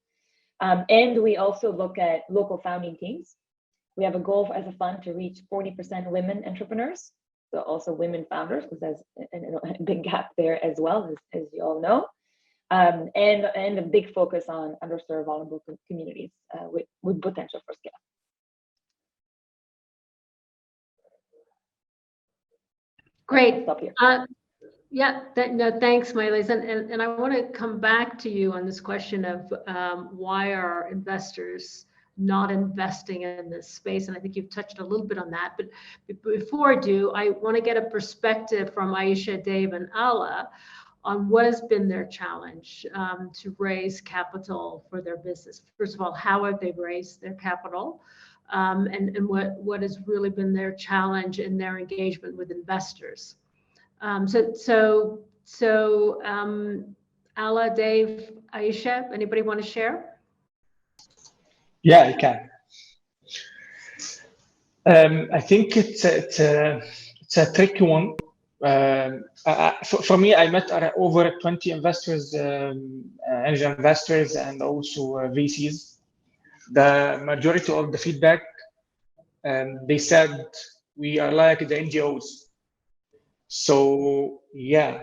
And we also look at local founding teams. We have a goal as a fund to reach 40% women entrepreneurs, so also women founders, because there's a big gap there as well, as you all know. And a big focus on underserved, vulnerable communities with potential for scale. Great. Stop here. Yeah, no, thanks, Maelis. And I want to come back to you on this question of why are investors not investing in this space? And I think you've touched a little bit on that. But before I do, I want to get a perspective from Aisha, Dave, and Alaa on what has been their challenge to raise capital for their business. First of all, how have they raised their capital? And what has really been their challenge in their engagement with investors? So Alaa, Dave, Aisha, anybody want to share? Yeah, I can. I think it's a tricky one. For me, I met over 20 investors, angel investors, and also VCs. The majority of the feedback, they said we are like the NGOs. So yeah,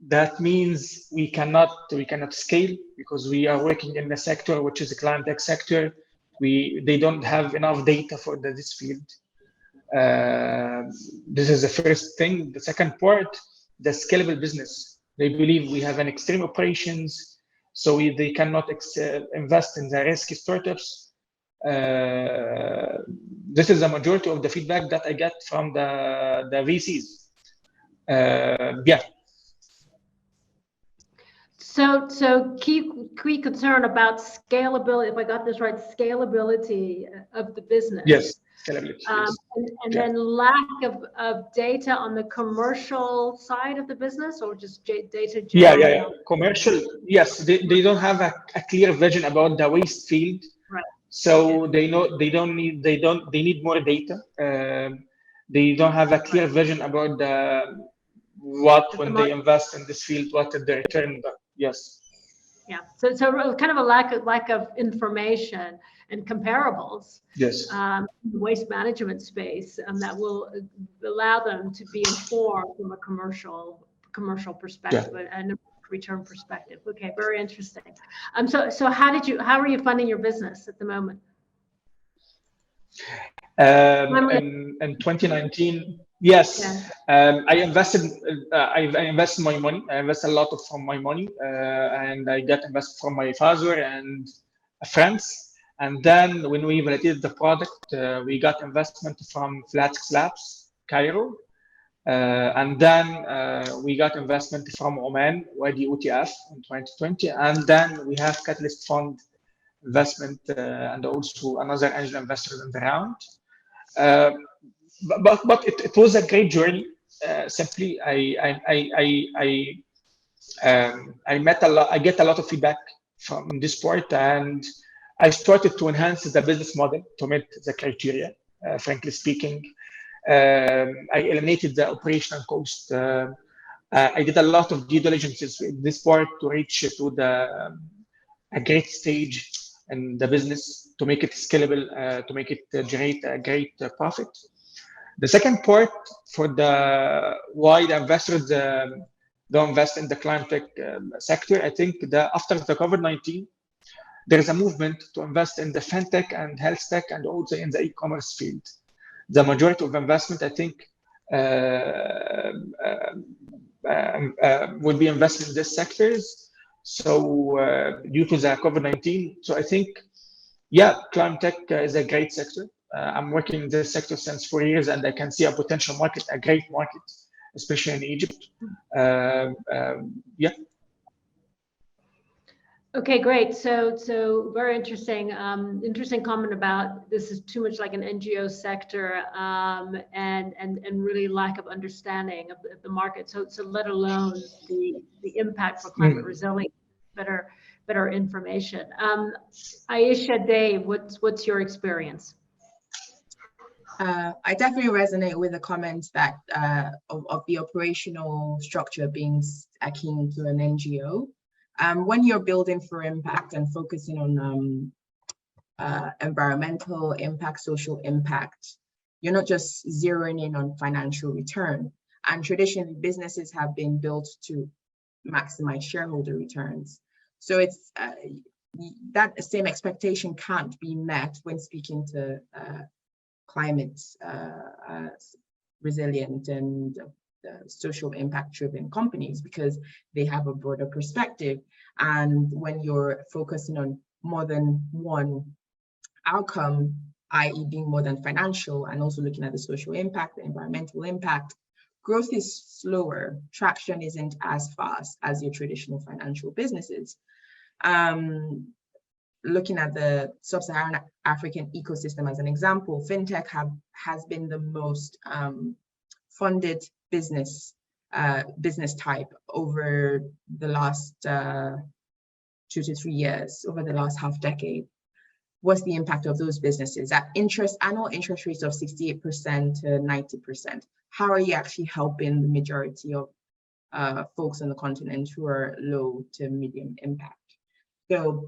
that means we cannot scale because we are working in the sector which is a client tech sector. They don't have enough data for this field. This is the first thing. The second part, the scalable business. They believe we have an extreme operations, so they cannot invest in the risky startups. This is the majority of the feedback that I get from the VCs. Yeah. So key concern about scalability, if I got this right, scalability of the business. Yes, scalability. Yes. And then lack of data on the commercial side of the business, or just data generally? Yeah. Commercial, yes. They don't have a clear vision about the waste field. Right. So they need more data. They don't have a clear vision about when they invest in this field, what is the return? Yes. Yeah. So kind of a lack of information and comparables. Yes. In the waste management space that will allow them to be informed from a commercial perspective and a return perspective. Okay, very interesting. So how are you funding your business at the moment? In 2019, yes, I invested my money. I invested a lot from my money, and I got invested from my father and friends. And then when we validated the product, we got investment from Flat Labs, Carraro. And then we got investment from Oman, Wadi OTF in 2020. And then we have Catalyst Fund investment and also another angel investors in the round. But it was a great journey. Simply, I met a lot. I get a lot of feedback from this part, and I started to enhance the business model to meet the criteria. Frankly speaking, I eliminated the operational cost. I did a lot of due diligences in this part to reach to a great stage in the business, to make it scalable, to make it generate a great profit. The second part for why the investors don't invest in the climate tech sector, I think that after the COVID-19, there is a movement to invest in the fintech and health tech and also in the e-commerce field. The majority of investment, I think, would be invested in these sectors. So due to the COVID-19, so I think, yeah, climate tech is a great sector. I'm working in this sector since 4 years, and I can see a potential market, a great market, especially in Egypt. Yeah. Okay, great. So very interesting. Interesting comment about this is too much like an NGO sector, and really lack of understanding of the market. So let alone the impact for climate resilience. Better information. Aisha, Dave, what's your experience? I definitely resonate with the comments that of the operational structure being akin to an NGO. When you're building for impact and focusing on environmental impact, social impact, you're not just zeroing in on financial return. And traditionally, businesses have been built to maximize shareholder returns. So it's that same expectation can't be met when speaking to climate resilient and social impact driven companies, because they have a broader perspective. And when you're focusing on more than one outcome, i.e. being more than financial, and also looking at the social impact, the environmental impact, growth is slower. Traction isn't as fast as your traditional financial businesses. Looking at the sub-Saharan African ecosystem as an example, fintech has been the most funded business type over the last 2 to 3 years, over the last half decade. What's the impact of those businesses at annual interest rates of 68% to 90%? How are you actually helping the majority of folks on the continent who are low to medium impact? So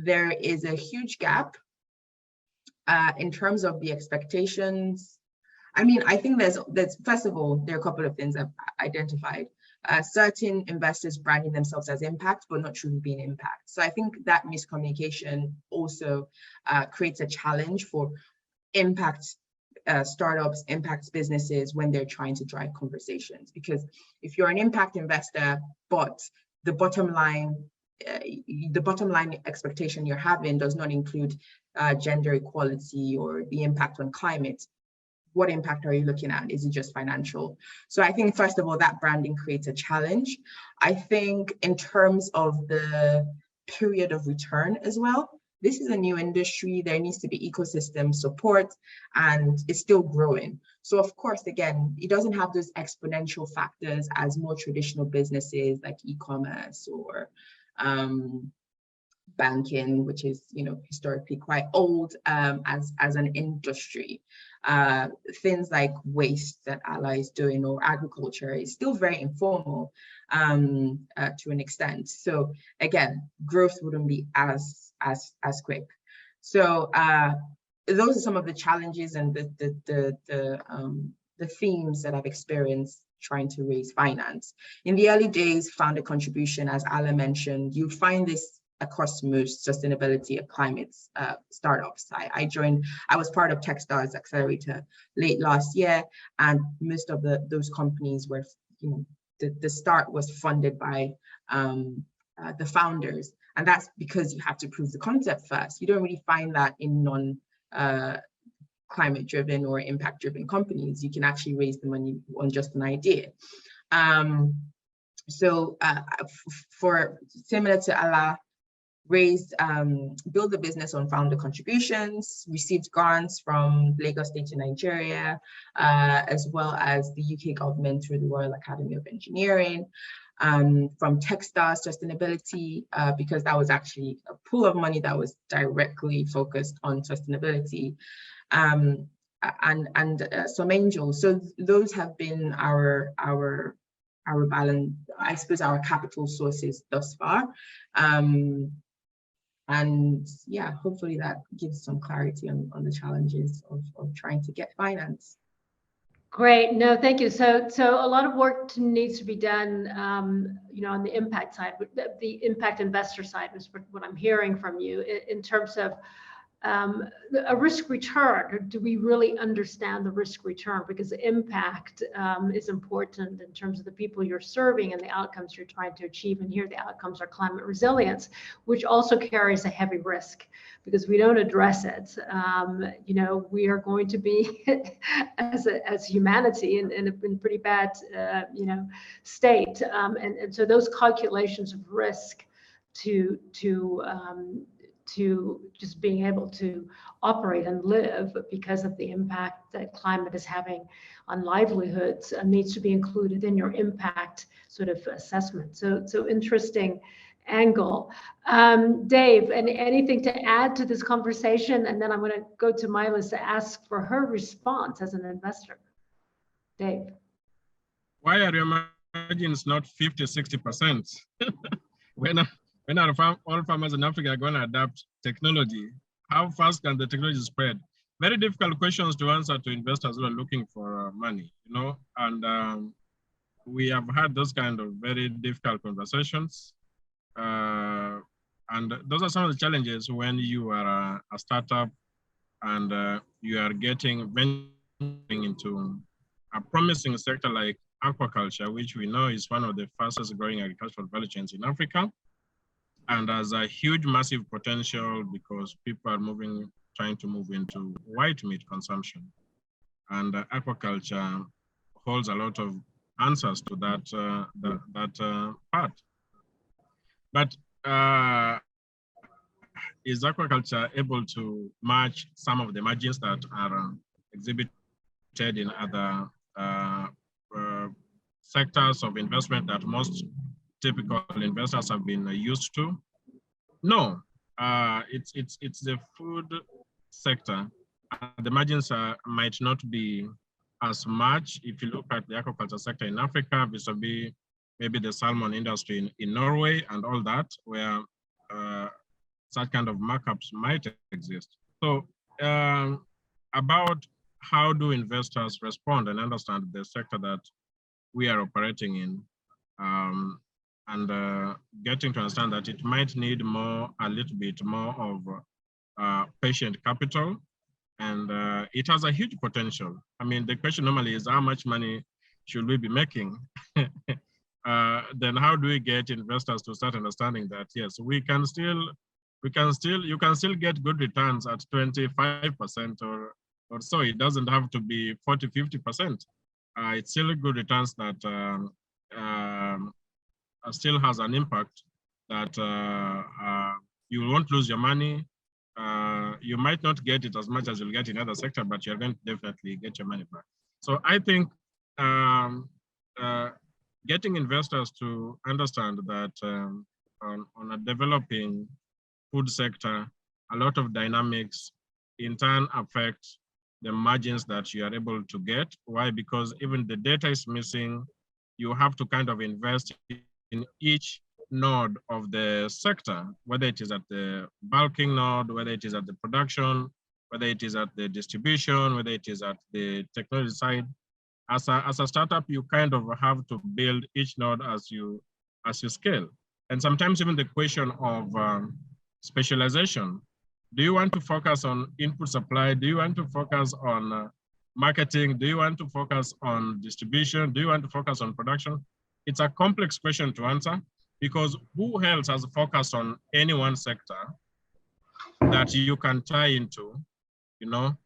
there is a huge gap in terms of the expectations. I mean, I think there's first of all, there are a couple of things I've identified. Certain investors branding themselves as impact, but not truly being impact. So I think that miscommunication also creates a challenge for impact startups, impact businesses when they're trying to drive conversations. Because if you're an impact investor, but the bottom line expectation you're having does not include gender equality or the impact on climate, what impact are you looking at? Is it just financial? So I think, first of all, that branding creates a challenge. I think in terms of the period of return as well, this is a new industry. There needs to be ecosystem support, and it's still growing. So of course, again, it doesn't have those exponential factors as more traditional businesses like e-commerce or banking, which is, you know, historically quite old as an industry. Things like waste that Alaa is doing, or agriculture, is still very informal to an extent. So again, growth wouldn't be as quick. So those are some of the challenges and the themes that I've experienced trying to raise finance. In the early days, founder contribution, as Alaa mentioned, you find this across most sustainability and climate startups. I was part of Techstars Accelerator late last year, and most of those companies were, you know, the start was funded by the founders. And that's because you have to prove the concept first. You don't really find that in climate driven or impact driven companies. You can actually raise the money on just an idea. For similar to Alaa, build the business on founder contributions, received grants from Lagos State in Nigeria, as well as the UK government through the Royal Academy of Engineering, from Techstars Sustainability, because that was actually a pool of money that was directly focused on sustainability, and some angels. So those have been our balance, I suppose, our capital sources thus far. And yeah, hopefully that gives some clarity on the challenges of trying to get finance. Great. No, thank you. So a lot of work needs to be done, you know, on the impact side, the impact investor side is what I'm hearing from you in terms of a risk return, or do we really understand the risk return? Because the impact is important in terms of the people you're serving and the outcomes you're trying to achieve. And here the outcomes are climate resilience, which also carries a heavy risk, because we don't address it. You know, we are going to be as humanity in a pretty bad you know, state. And so those calculations of risk to just being able to operate and live because of the impact that climate is having on livelihoods needs to be included in your impact sort of assessment. So interesting angle. Dave, anything to add to this conversation? And then I'm going to go to Maelis to ask for her response as an investor. Dave. Why are your margins not 50, 60%? When all farmers in Africa are going to adapt technology, how fast can the technology spread? Very difficult questions to answer to investors who are looking for money, you know, and we have had those kind of very difficult conversations. And those are some of the challenges when you are a startup and you are venturing into a promising sector like aquaculture, which we know is one of the fastest growing agricultural value chains in Africa, and has a huge, massive potential because people are trying to move into white meat consumption. And aquaculture holds a lot of answers to that part. But is aquaculture able to match some of the margins that are exhibited in other sectors of investment that most typical investors have been used to? No, it's the food sector. The margins might not be as much if you look at the aquaculture sector in Africa vis-a-vis maybe the salmon industry in Norway and all that, where such kind of markups might exist. So about how do investors respond and understand the sector that we are operating in, and getting to understand that it might need a little bit more of patient capital, and it has a huge potential. I mean, the question normally is how much money should we be making? Then how do we get investors to start understanding that yes, you can still get good returns at 25% or so. It doesn't have to be 40, 50%. It's still good returns that still has an impact, that you won't lose your money. You might not get it as much as you'll get in other sector, but you're going to definitely get your money back. So I think getting investors to understand that on a developing food sector, a lot of dynamics in turn affect the margins that you are able to get. Why? Because even the data is missing. You have to kind of invest in each node of the sector, whether it is at the bulking node, whether it is at the production, whether it is at the distribution, whether it is at the technology side. As a startup, you kind of have to build each node as you scale. And sometimes even the question of specialization. Do you want to focus on input supply? Do you want to focus on marketing? Do you want to focus on distribution? Do you want to focus on production? It's a complex question to answer, because who else has focused on any one sector that you can tie into, you know?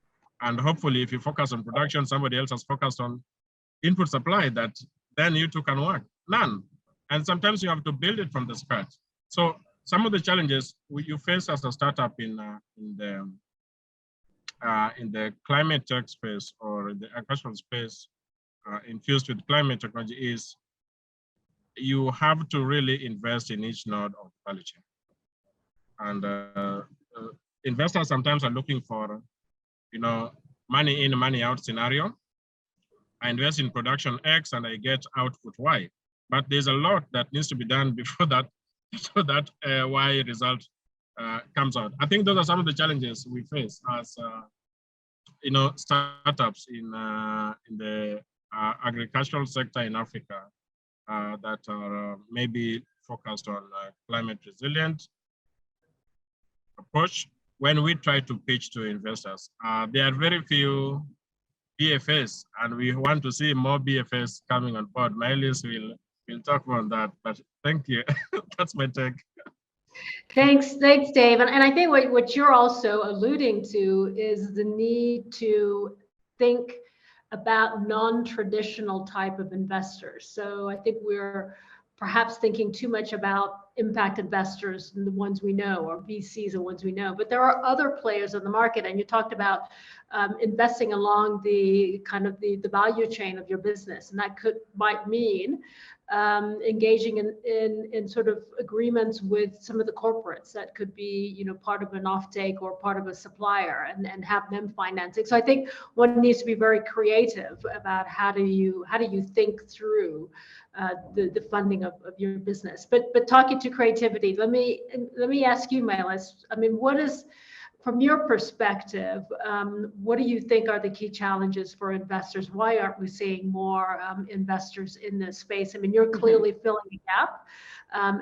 And hopefully if you focus on production, somebody else has focused on input supply that then you two can work. None. And sometimes you have to build it from the scratch. So some of the challenges you face as a startup in the climate tech space or the agricultural space infused with climate technology is you have to really invest in each node of the value chain. And investors sometimes are looking for, you know, money in, money out scenario. I invest in production X and I get output Y. But there's a lot that needs to be done before that, so that Y result comes out. I think those are some of the challenges we face as you know, startups in the agricultural sector in Africa that are maybe focused on climate resilient approach, when we try to pitch to investors, there are very few BFS, and we want to see more BFS coming on board. Maelis will talk about that, but thank you. That's my take. Thanks, Dave. And I think what you're also alluding to is the need to think about non-traditional type of investors. So I think we're perhaps thinking too much about impact investors and the ones we know, or VCs and ones we know. But there are other players in the market, and you talked about investing along the kind of the value chain of your business, and that might mean engaging in sort of agreements with some of the corporates that could be, you know, part of an offtake or part of a supplier, and have them financing. So I think one needs to be very creative about how do you think through the funding of your business. But talking to creativity, let me ask you, Maelis. I mean, what is, from your perspective, what do you think are the key challenges for investors? Why aren't we seeing more investors in this space? I mean, you're clearly filling a gap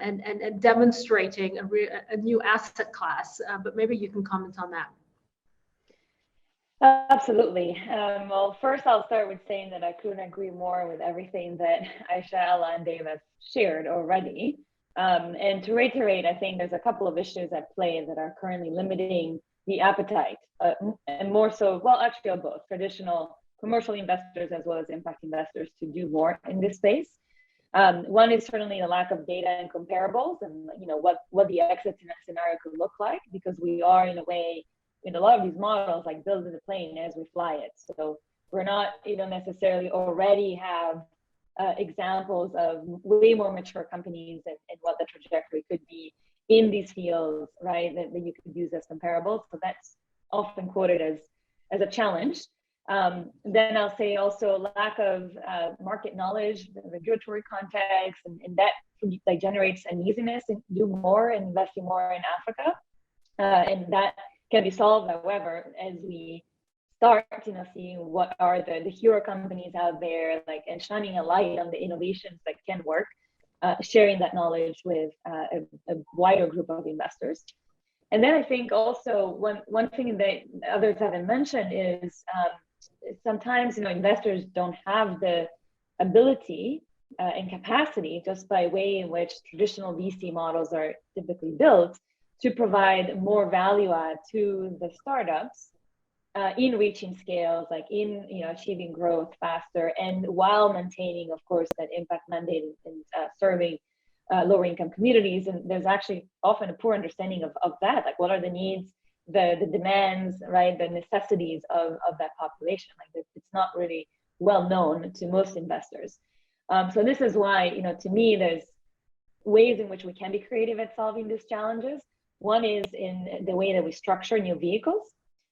and demonstrating a new asset class, but maybe you can comment on that. Absolutely. Well, first I'll start with saying that I couldn't agree more with everything that Aisha, Alaa, and Dave have shared already. And to reiterate, I think there's a couple of issues at play that are currently limiting the appetite, and more so, well, actually both traditional commercial investors as well as impact investors to do more in this space. One is certainly the lack of data and comparables, and you know what the exit scenario could look like, because we are in a way, in a lot of these models, like building the plane as we fly it. So we're not, you know, necessarily already have examples of way more mature companies and what the trajectory could be in these fields, right, that you could use as comparables. So that's often quoted as a challenge. Then I'll say also lack of market knowledge, the regulatory context, and that like generates uneasiness and do more and investing more in Africa. And that can be solved, however, as we start, you know, seeing what are the hero companies out there, like, and shining a light on the innovations that can work, sharing that knowledge with a wider group of investors. And then I think also one thing that others haven't mentioned is sometimes, you know, investors don't have the ability and capacity, just by way in which traditional VC models are typically built, to provide more value add to the startups in reaching scales, like in, you know, achieving growth faster, and while maintaining, of course, that impact mandate and serving lower income communities. And there's actually often a poor understanding of that, like what are the needs, the demands, right, the necessities of that population. Like it's not really well known to most investors. So this is why, you know, to me, there's ways in which we can be creative at solving these challenges. One is in the way that we structure new vehicles.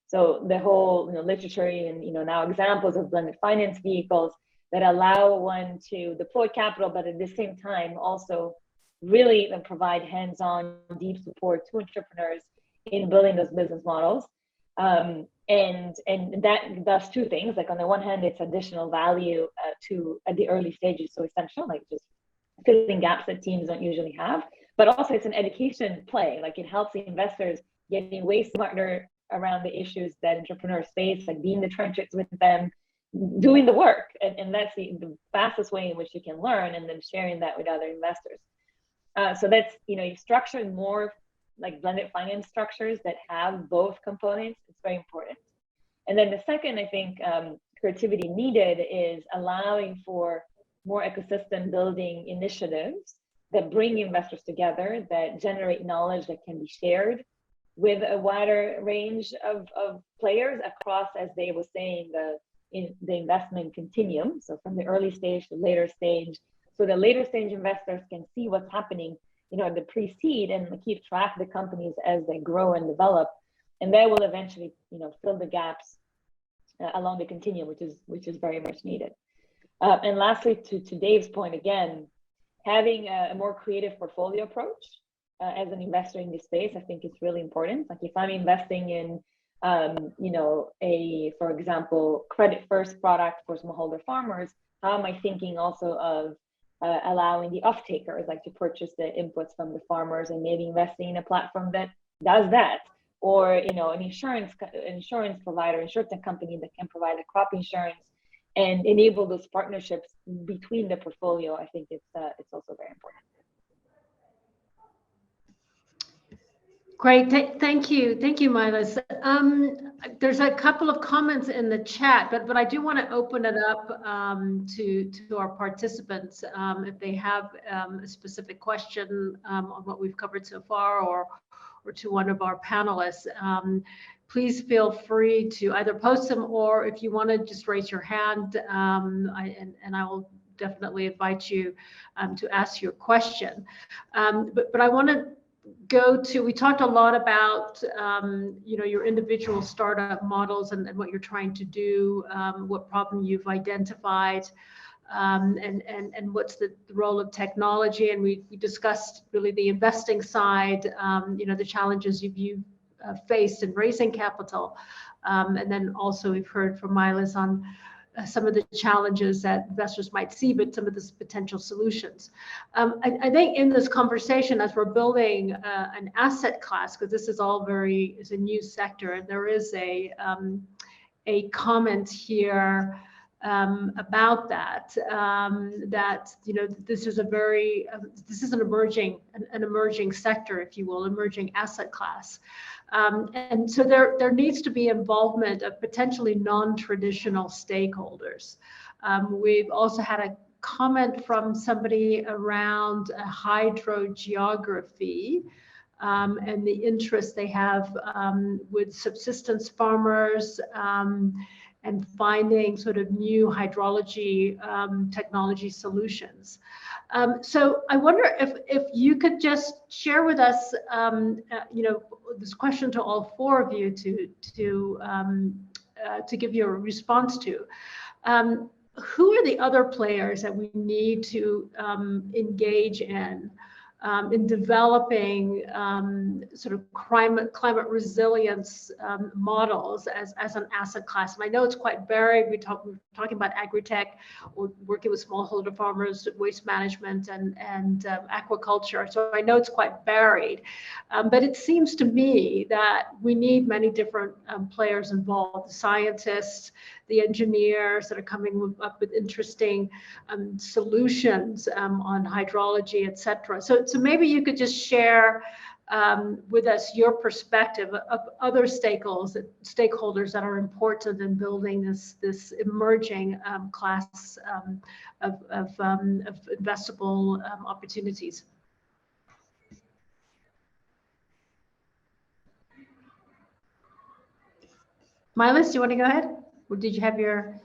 So the whole, you know, literature and, you know, now examples of blended finance vehicles that allow one to deploy capital, but at the same time also really provide hands-on deep support to entrepreneurs in building those business models. And that does two things. Like on the one hand, it's additional value at the early stages, so essential, like just filling gaps that teams don't usually have. But also it's an education play. Like it helps the investors getting way smarter around the issues that entrepreneurs face, like being in the trenches with them, doing the work. And that's the fastest way in which you can learn, and then sharing that with other investors. So that's, you know, you structure more like blended finance structures that have both components. It's very important. And then the second, I think, creativity needed is allowing for more ecosystem building initiatives that bring investors together, that generate knowledge that can be shared with a wider range of players across, as Dave was saying, the investment continuum. So from the early stage to later stage, so the later stage investors can see what's happening, you know, the pre-seed, and keep track of the companies as they grow and develop, and that will eventually, you know, fill the gaps along the continuum, which is very much needed. And lastly, to Dave's point again, having a more creative portfolio approach as an investor in this space, I think it's really important. Like if I'm investing in, you know, for example, credit first product for smallholder farmers, how am I thinking also of allowing the off-takers, like to purchase the inputs from the farmers, and maybe investing in a platform that does that, or an insurance provider, insurance company that can provide a crop insurance and enable those partnerships between the portfolio. I think it's also very important. Great, thank you, Maelis. There's a couple of comments in the chat, but I do want to open it up to our participants if they have a specific question on what we've covered so far, or to one of our panelists. Please feel free to either post them, or if you want to just raise your hand, and I will definitely invite you to ask your question. But I want to go to, we talked a lot about your individual startup models and what you're trying to do, what problem you've identified, and what's the role of technology. And we discussed really the investing side, the challenges you've faced in raising capital, and then also we've heard from Maelis on some of the challenges that investors might see, but some of the potential solutions. I think in this conversation, as we're building an asset class, because this is all is a new sector, and there is a comment here about that, this is this is an emerging sector, if you will, emerging asset class. And so there needs to be involvement of potentially non-traditional stakeholders. We've also had a comment from somebody around hydrogeography and the interest they have with subsistence farmers and finding sort of new hydrology technology solutions. So I wonder if you could just share with us, this question to all four of you to give you a response to. Who are the other players that we need to engage in developing sort of climate resilience models as an asset class? And I know it's quite varied. We're talking about agri-tech, or working with smallholder farmers, waste management, and aquaculture. So I know it's quite varied, but it seems to me that we need many different players involved: the scientists, the engineers that are coming up with interesting solutions on hydrology, et cetera. So maybe you could just share with us your perspective of other stakeholders that are important in building this emerging class of investable opportunities. Maelis, do you want to go ahead? Or did you have your...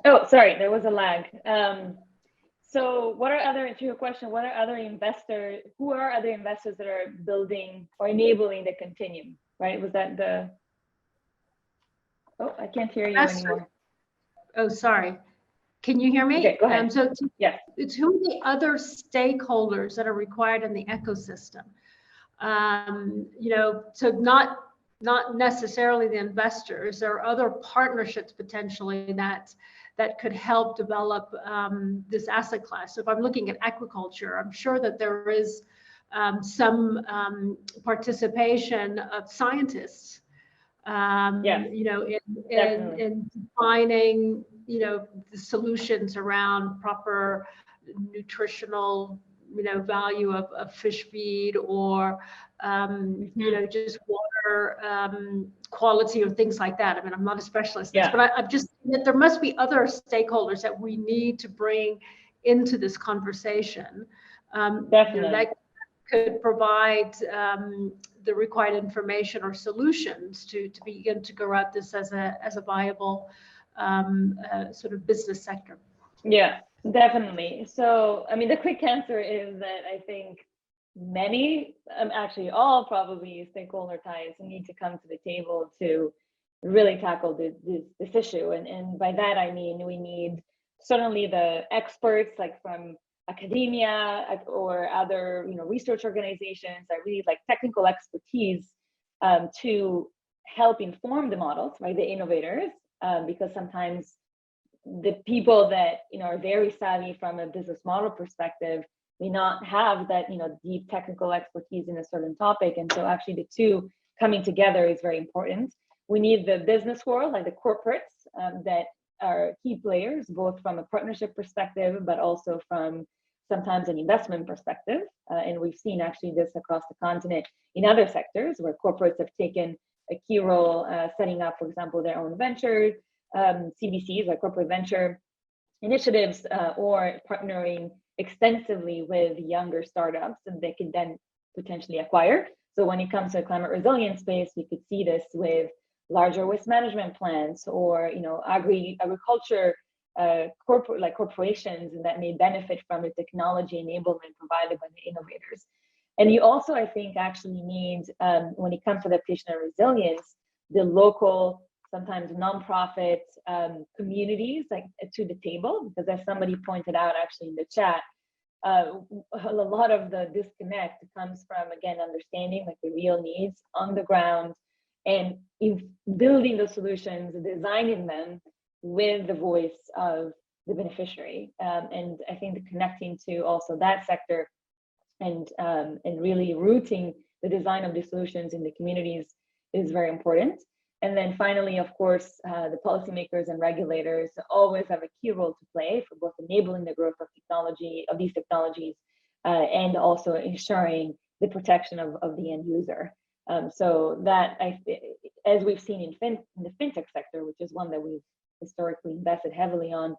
Oh, sorry, there was a lag. So to your question, who are other investors that are building or enabling the continuum, right? Was that oh, I can't hear you anymore. Oh, sorry. Can you hear me? Okay, go ahead. Yes. It's who are the other stakeholders that are required in the ecosystem? So not necessarily the investors. There are other partnerships potentially that could help develop this asset class. So if I'm looking at aquaculture, I'm sure that there is some participation of scientists, in defining, the solutions around proper nutritional, value of fish feed, or just water quality, or things like that. I mean, I'm not a specialist in this, but I'm just that there must be other stakeholders that we need to bring into this conversation. Definitely. That could provide the required information or solutions to begin to grow out this as a viable sort of business sector. Yeah, definitely. So, I mean, the quick answer is that I think many, actually all probably stakeholder ties need to come to the table to really tackle this issue. And by that, I mean, we need certainly the experts, like from academia or other, research organizations that really like technical expertise to help inform the models, right? The innovators, because sometimes the people that, are very savvy from a business model perspective may not have that, deep technical expertise in a certain topic. And so actually the two coming together is very important. We need the business world, like the corporates that are key players, both from a partnership perspective, but also from sometimes an investment perspective. And we've seen actually this across the continent in other sectors where corporates have taken a key role, setting up, for example, their own ventures, CVCs, like corporate venture initiatives, or partnering extensively with younger startups that they can then potentially acquire. So when it comes to climate resilience space, we could see this with larger waste management plants, or agriculture corporations that may benefit from the technology enablement provided by the innovators. And you also, I think, actually need, when it comes to adaptation and resilience, the local, sometimes nonprofit communities to the table, because as somebody pointed out actually in the chat, a lot of the disconnect comes from, again, understanding like the real needs on the ground, and building the solutions, designing them with the voice of the beneficiary. And I think the connecting to also that sector and really rooting the design of the solutions in the communities is very important. And then finally, of course, the policymakers and regulators always have a key role to play for both enabling the growth of these technologies, and also ensuring the protection of the end user. So that, as we've seen in the fintech sector, which is one that we've historically invested heavily on,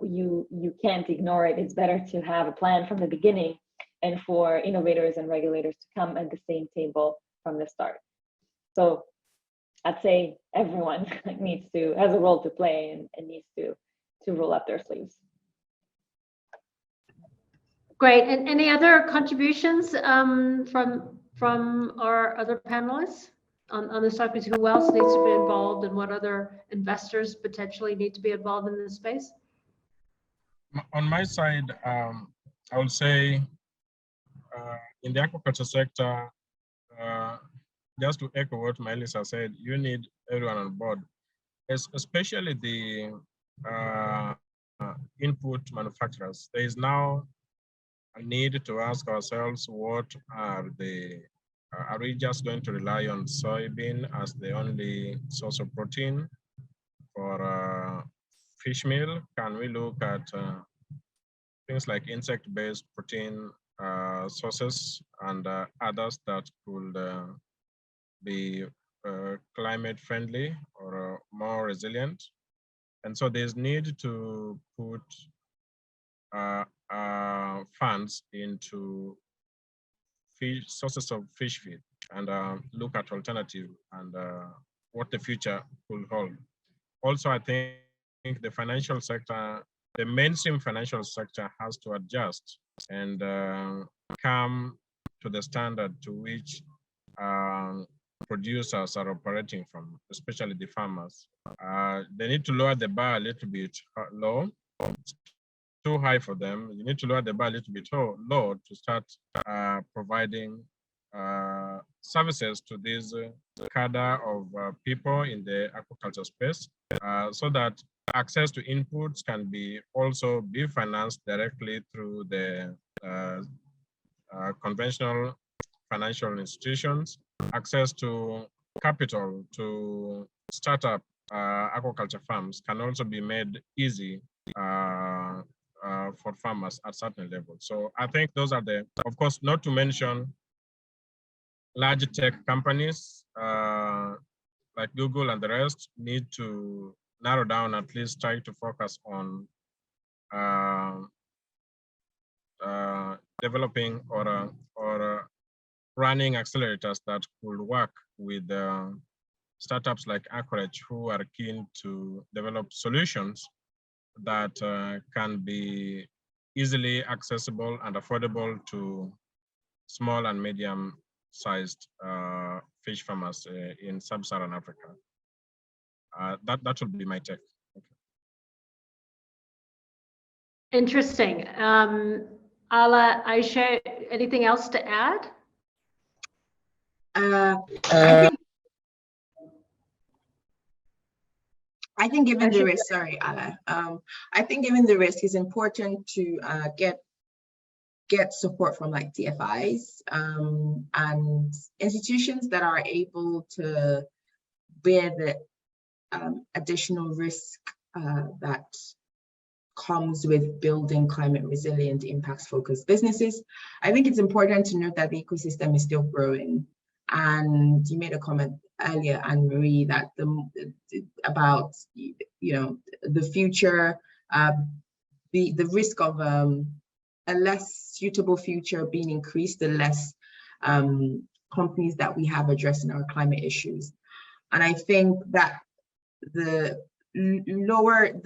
you can't ignore it. It's better to have a plan from the beginning, and for innovators and regulators to come at the same table from the start. So I'd say everyone has a role to play and needs to roll up their sleeves. Great. And any other contributions from our other panelists on this topic? Who else needs to be involved, and what other investors potentially need to be involved in this space? On my side, I would say in the aquaculture sector, just to echo what Maelis has said, you need everyone on board, especially the input manufacturers. There is now a need to ask ourselves, what are we just going to rely on soybean as the only source of protein for fish meal? Can we look at things like insect-based protein sources and others that could be climate friendly or more resilient? And so there's need to put funds into sources of fish feed and look at alternative and what the future will hold. Also, I think the financial sector, the mainstream financial sector, has to adjust and come to the standard to which producers are operating from, especially the farmers. They need to lower the bar a little bit low. It's too high for them. You need to lower the bar a little bit low to start providing services to this cadre of people in the aquaculture space, so that access to inputs can also be financed directly through the conventional financial institutions. Access to capital to start up aquaculture farms can also be made easy for farmers at certain levels. So I think those are of course, not to mention large tech companies like Google and the rest need to narrow down, at least try to focus on developing or running accelerators that could work with startups like Aquarech, who are keen to develop solutions that can be easily accessible and affordable to small and medium-sized fish farmers in sub-Saharan Africa. That would be my take. Okay. Interesting. Alaa, Aisha, anything else to add? I think given the risk, sorry, Alaa, I think given the risk, it's important to get get support from like DFIs and institutions that are able to bear the additional risk that comes with building climate resilient, impacts focused businesses. I think it's important to note that the ecosystem is still growing. And you made a comment earlier, Anne-Marie, that about the future, the risk of a less suitable future being increased, the less companies that we have addressing our climate issues. And I think that the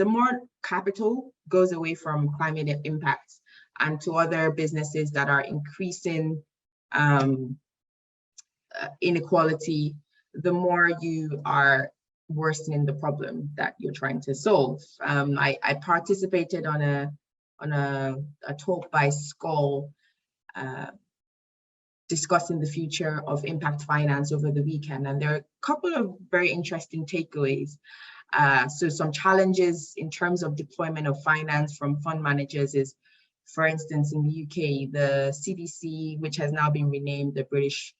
more capital goes away from climate impacts and to other businesses that are increasing inequality, the more you are worsening the problem that you're trying to solve. I participated on a talk by Skoll discussing the future of impact finance over the weekend, and there are a couple of very interesting takeaways. So some challenges in terms of deployment of finance from fund managers is, for instance, in the UK, the CDC, which has now been renamed the British,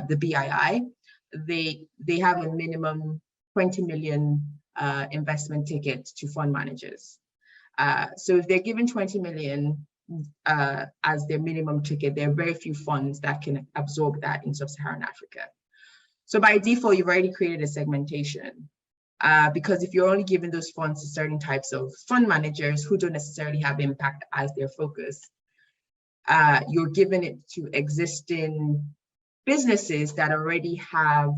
the BII, they have a minimum 20 million investment ticket to fund managers. So if they're given 20 million as their minimum ticket, there are very few funds that can absorb that in sub-Saharan Africa. So by default, you've already created a segmentation. Because if you're only giving those funds to certain types of fund managers who don't necessarily have impact as their focus, you're giving it to existing businesses that already have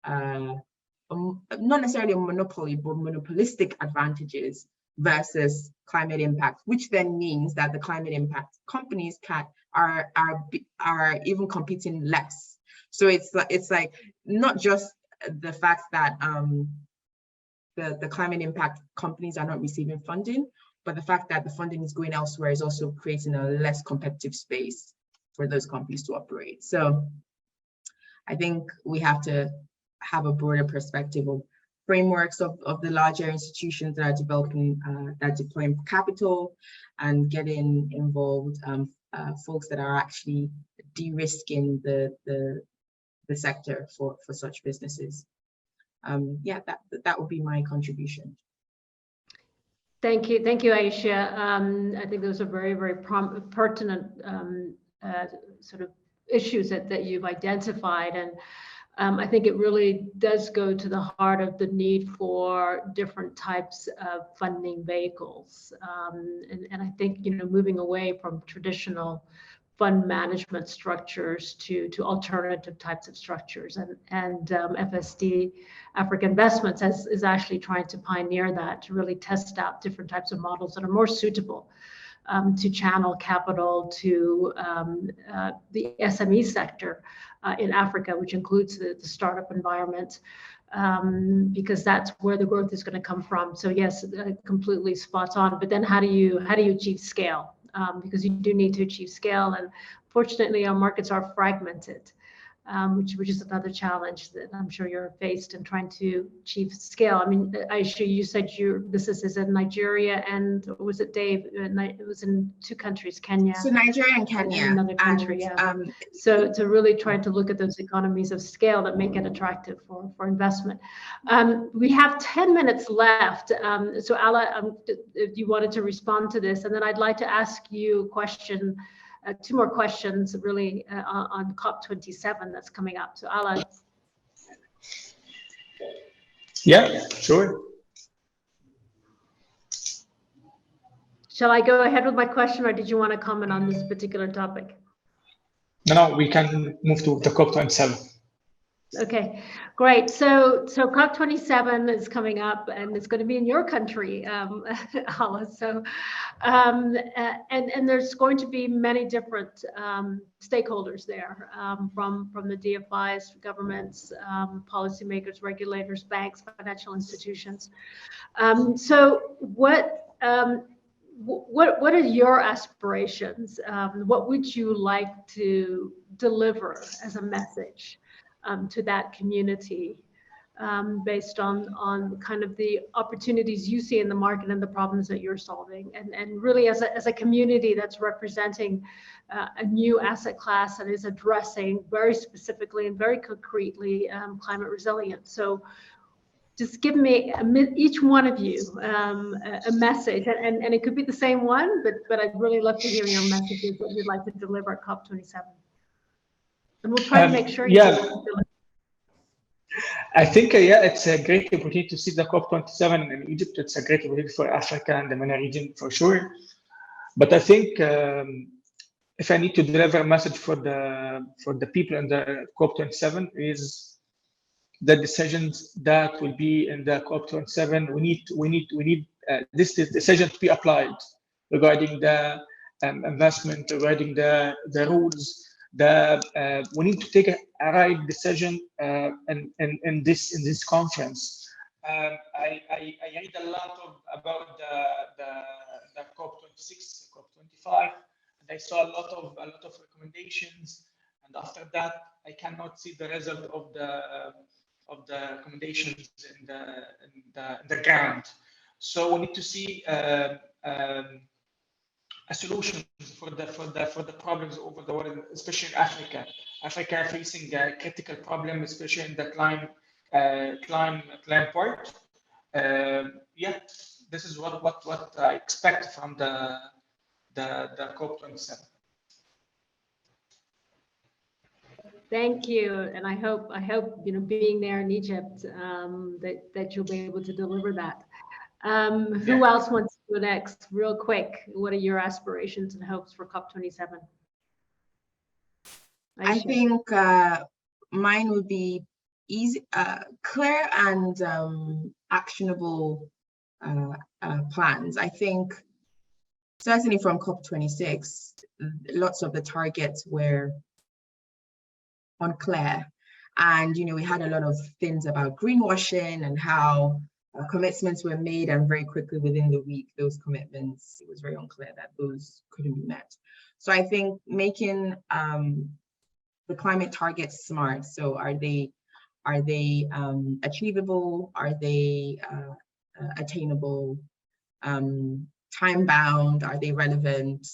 not necessarily a monopoly, but monopolistic advantages versus climate impact, which then means that the climate impact companies are even competing less. So it's like not just the fact that the climate impact companies are not receiving funding, but the fact that the funding is going elsewhere is also creating a less competitive space for those companies to operate. So I think we have to have a broader perspective of frameworks of the larger institutions that are developing, that deploying capital and getting involved folks that are actually de-risking the sector for such businesses. Yeah, that would be my contribution. Thank you, Aisha. I think those are very, very pertinent sort of issues that you've identified, and I think it really does go to the heart of the need for different types of funding vehicles, and I think moving away from traditional fund management structures to alternative types of structures, and FSD, Africa Investments, is actually trying to pioneer that, to really test out different types of models that are more suitable to channel capital to the SME sector in Africa, which includes the startup environment, because that's where the growth is going to come from. So yes, completely spot on. But then how do you achieve scale? Because you do need to achieve scale, and fortunately our markets are fragmented, which is another challenge that I'm sure you're faced in trying to achieve scale. I mean, Aisha, you said your business is in Nigeria, and was it Dave? It was in two countries, Kenya. So Nigeria and Kenya. And another country, yeah. So to really try to look at those economies of scale that make it attractive for investment. We have 10 minutes left. So Alaa, if you wanted to respond to this, and then I'd like to ask you a question, two more questions really on COP27 that's coming up. So Alaa. Yeah, sure. Shall I go ahead with my question, or did you want to comment on this particular topic? No, we can move to the COP27. Okay, great. So COP27 is coming up, and it's going to be in your country, Alaa. So, and there's going to be many different stakeholders there, from the DFIs, governments, policymakers, regulators, banks, financial institutions. So what are your aspirations? What would you like to deliver as a message to that community based on kind of the opportunities you see in the market and the problems that you're solving, and really as a community that's representing a new asset class that is addressing very specifically and very concretely climate resilience. So just give me, each one of you, a message, and it could be the same one, but I'd really love to hear your messages that you'd like to deliver at COP27. And we'll try to make sure you deliver. I think, yeah, it's a great opportunity to see the COP27 in Egypt. It's a great opportunity for Africa and the MENA region for sure. But I think if I need to deliver a message for the people in the COP27 is the decisions that will be in the COP27. We need this decision to be applied regarding the investment, regarding the rules. We need to take a right decision in this conference. I read a lot about the COP26, COP25, and I saw a lot of recommendations. And after that, I cannot see the result of the recommendations in the ground. So we need to see a solution for the problems over the world, especially in Africa. Africa facing a critical problem, especially in the climate part. Yeah, this is what I expect from the COP27. Thank you, and I hope being there in Egypt that you'll be able to deliver that. Who else wants to go next? Real quick, what are your aspirations and hopes for COP27? Aisha. I think mine would be easy, clear and actionable plans. I think certainly from COP26, lots of the targets were unclear, and we had a lot of things about greenwashing and how commitments were made, and very quickly within the week, those commitments, it was very unclear that those couldn't be met. So I think making the climate targets smart. So are they achievable? Are they attainable? Time bound? Are they relevant?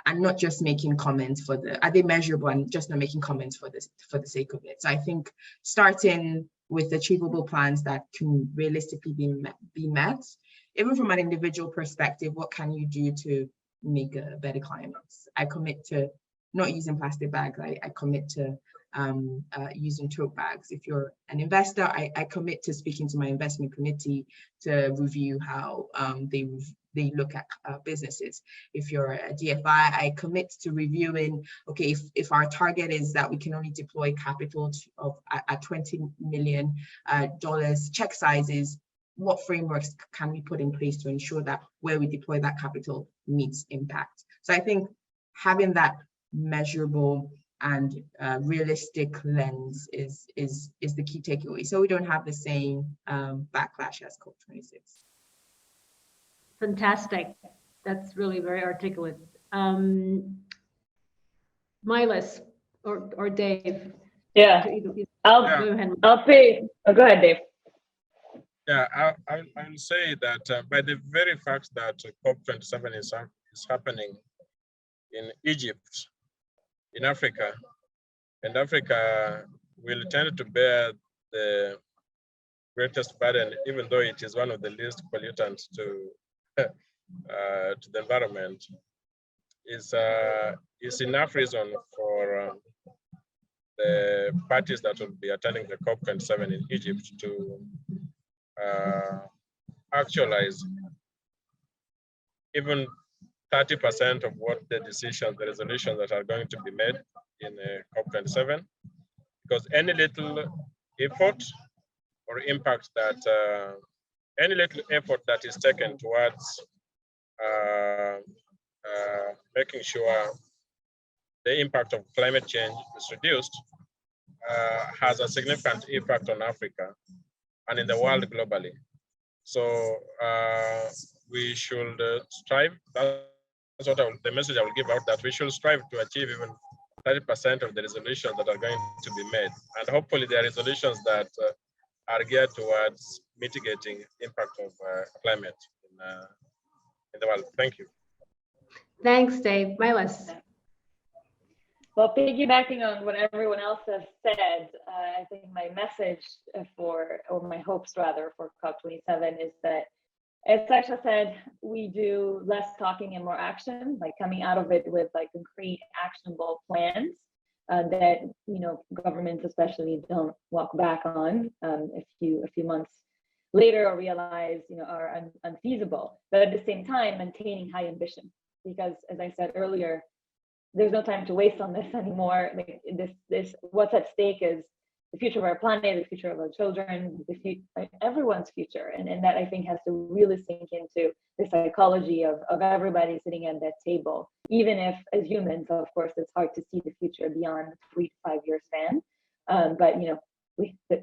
And not just making comments are they measurable and just not making comments for the sake of it. So I think starting with achievable plans that can realistically be met, even from an individual perspective, what can you do to make a better climate? I commit to not using plastic bags. I commit to using tote bags. If you're an investor, I commit to speaking to my investment committee to review how they look at businesses. If you're a DFI, I commit to reviewing, okay, if our target is that we can only deploy capital at $20 million check sizes, what frameworks can we put in place to ensure that where we deploy that capital meets impact? So I think having that measurable and realistic lens is the key takeaway, so we don't have the same backlash as COP26. Fantastic. That's really very articulate. Maelis or Dave? Yeah, I'll pay. Oh, go ahead, Dave. Yeah, I'll say that by the very fact that COP27 is happening in Egypt, in Africa, and Africa will tend to bear the greatest burden, even though it is one of the least pollutants to the environment, is enough reason for the parties that will be attending the COP27 in Egypt to actualize even 30% of what the resolutions that are going to be made in COP27, because any little effort or impact that any little effort that is taken towards making sure the impact of climate change is reduced has a significant impact on Africa and in the world globally. So we should strive. That's what the message I will give out, that we should strive to achieve even 30% of the resolutions that are going to be made. And hopefully there are resolutions that are geared towards mitigating impact of climate in the world. Thank you. Thanks, Dave. Maelis. Well, piggybacking on what everyone else has said, I think my message or my hopes rather, for COP27 is that, as Aisha said, we do less talking and more action, like coming out of it with like concrete, actionable plans that governments especially don't walk back on a few months later or realize are unfeasible. But at the same time, maintaining high ambition, because as I said earlier, there's no time to waste on this anymore. Like this what's at stake is the future of our planet, the future of our children, everyone's future. And that I think has to really sink into the psychology of everybody sitting at that table. Even if as humans, of course, it's hard to see the future beyond 3 to 5 year span. But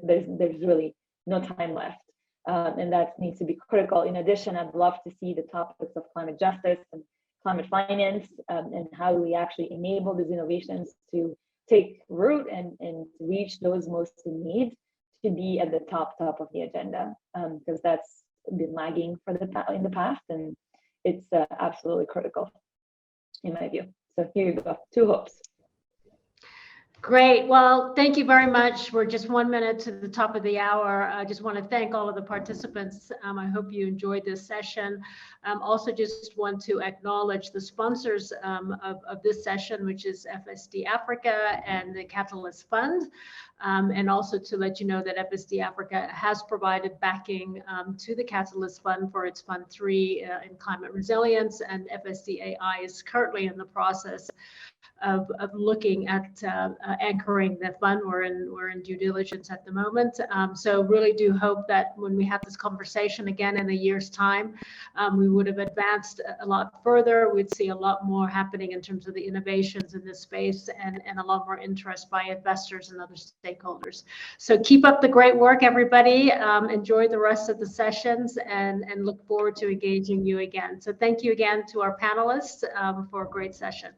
there's really no time left. And that needs to be critical. In addition, I'd love to see the topics of climate justice and climate finance, and how do we actually enable these innovations to take root and reach those most in need to be at the top of the agenda, because that's been lagging in the past, and it's absolutely critical in my view. So here you go, 2 hopes. Great. Well, thank you very much. We're just 1 minute to the top of the hour. I just want to thank all of the participants. I hope you enjoyed this session. Also just want to acknowledge the sponsors of this session, which is FSD Africa and the Catalyst Fund. And also to let you know that FSD Africa has provided backing to the Catalyst Fund for its Fund 3 in climate resilience, and FSD AI is currently in the process of looking at anchoring the fund. We're in due diligence at the moment. So really do hope that when we have this conversation again in a year's time, we would have advanced a lot further. We'd see a lot more happening in terms of the innovations in this space, and a lot more interest by investors and other stakeholders. So keep up the great work, everybody. Enjoy the rest of the sessions, and look forward to engaging you again. So thank you again to our panelists for a great session.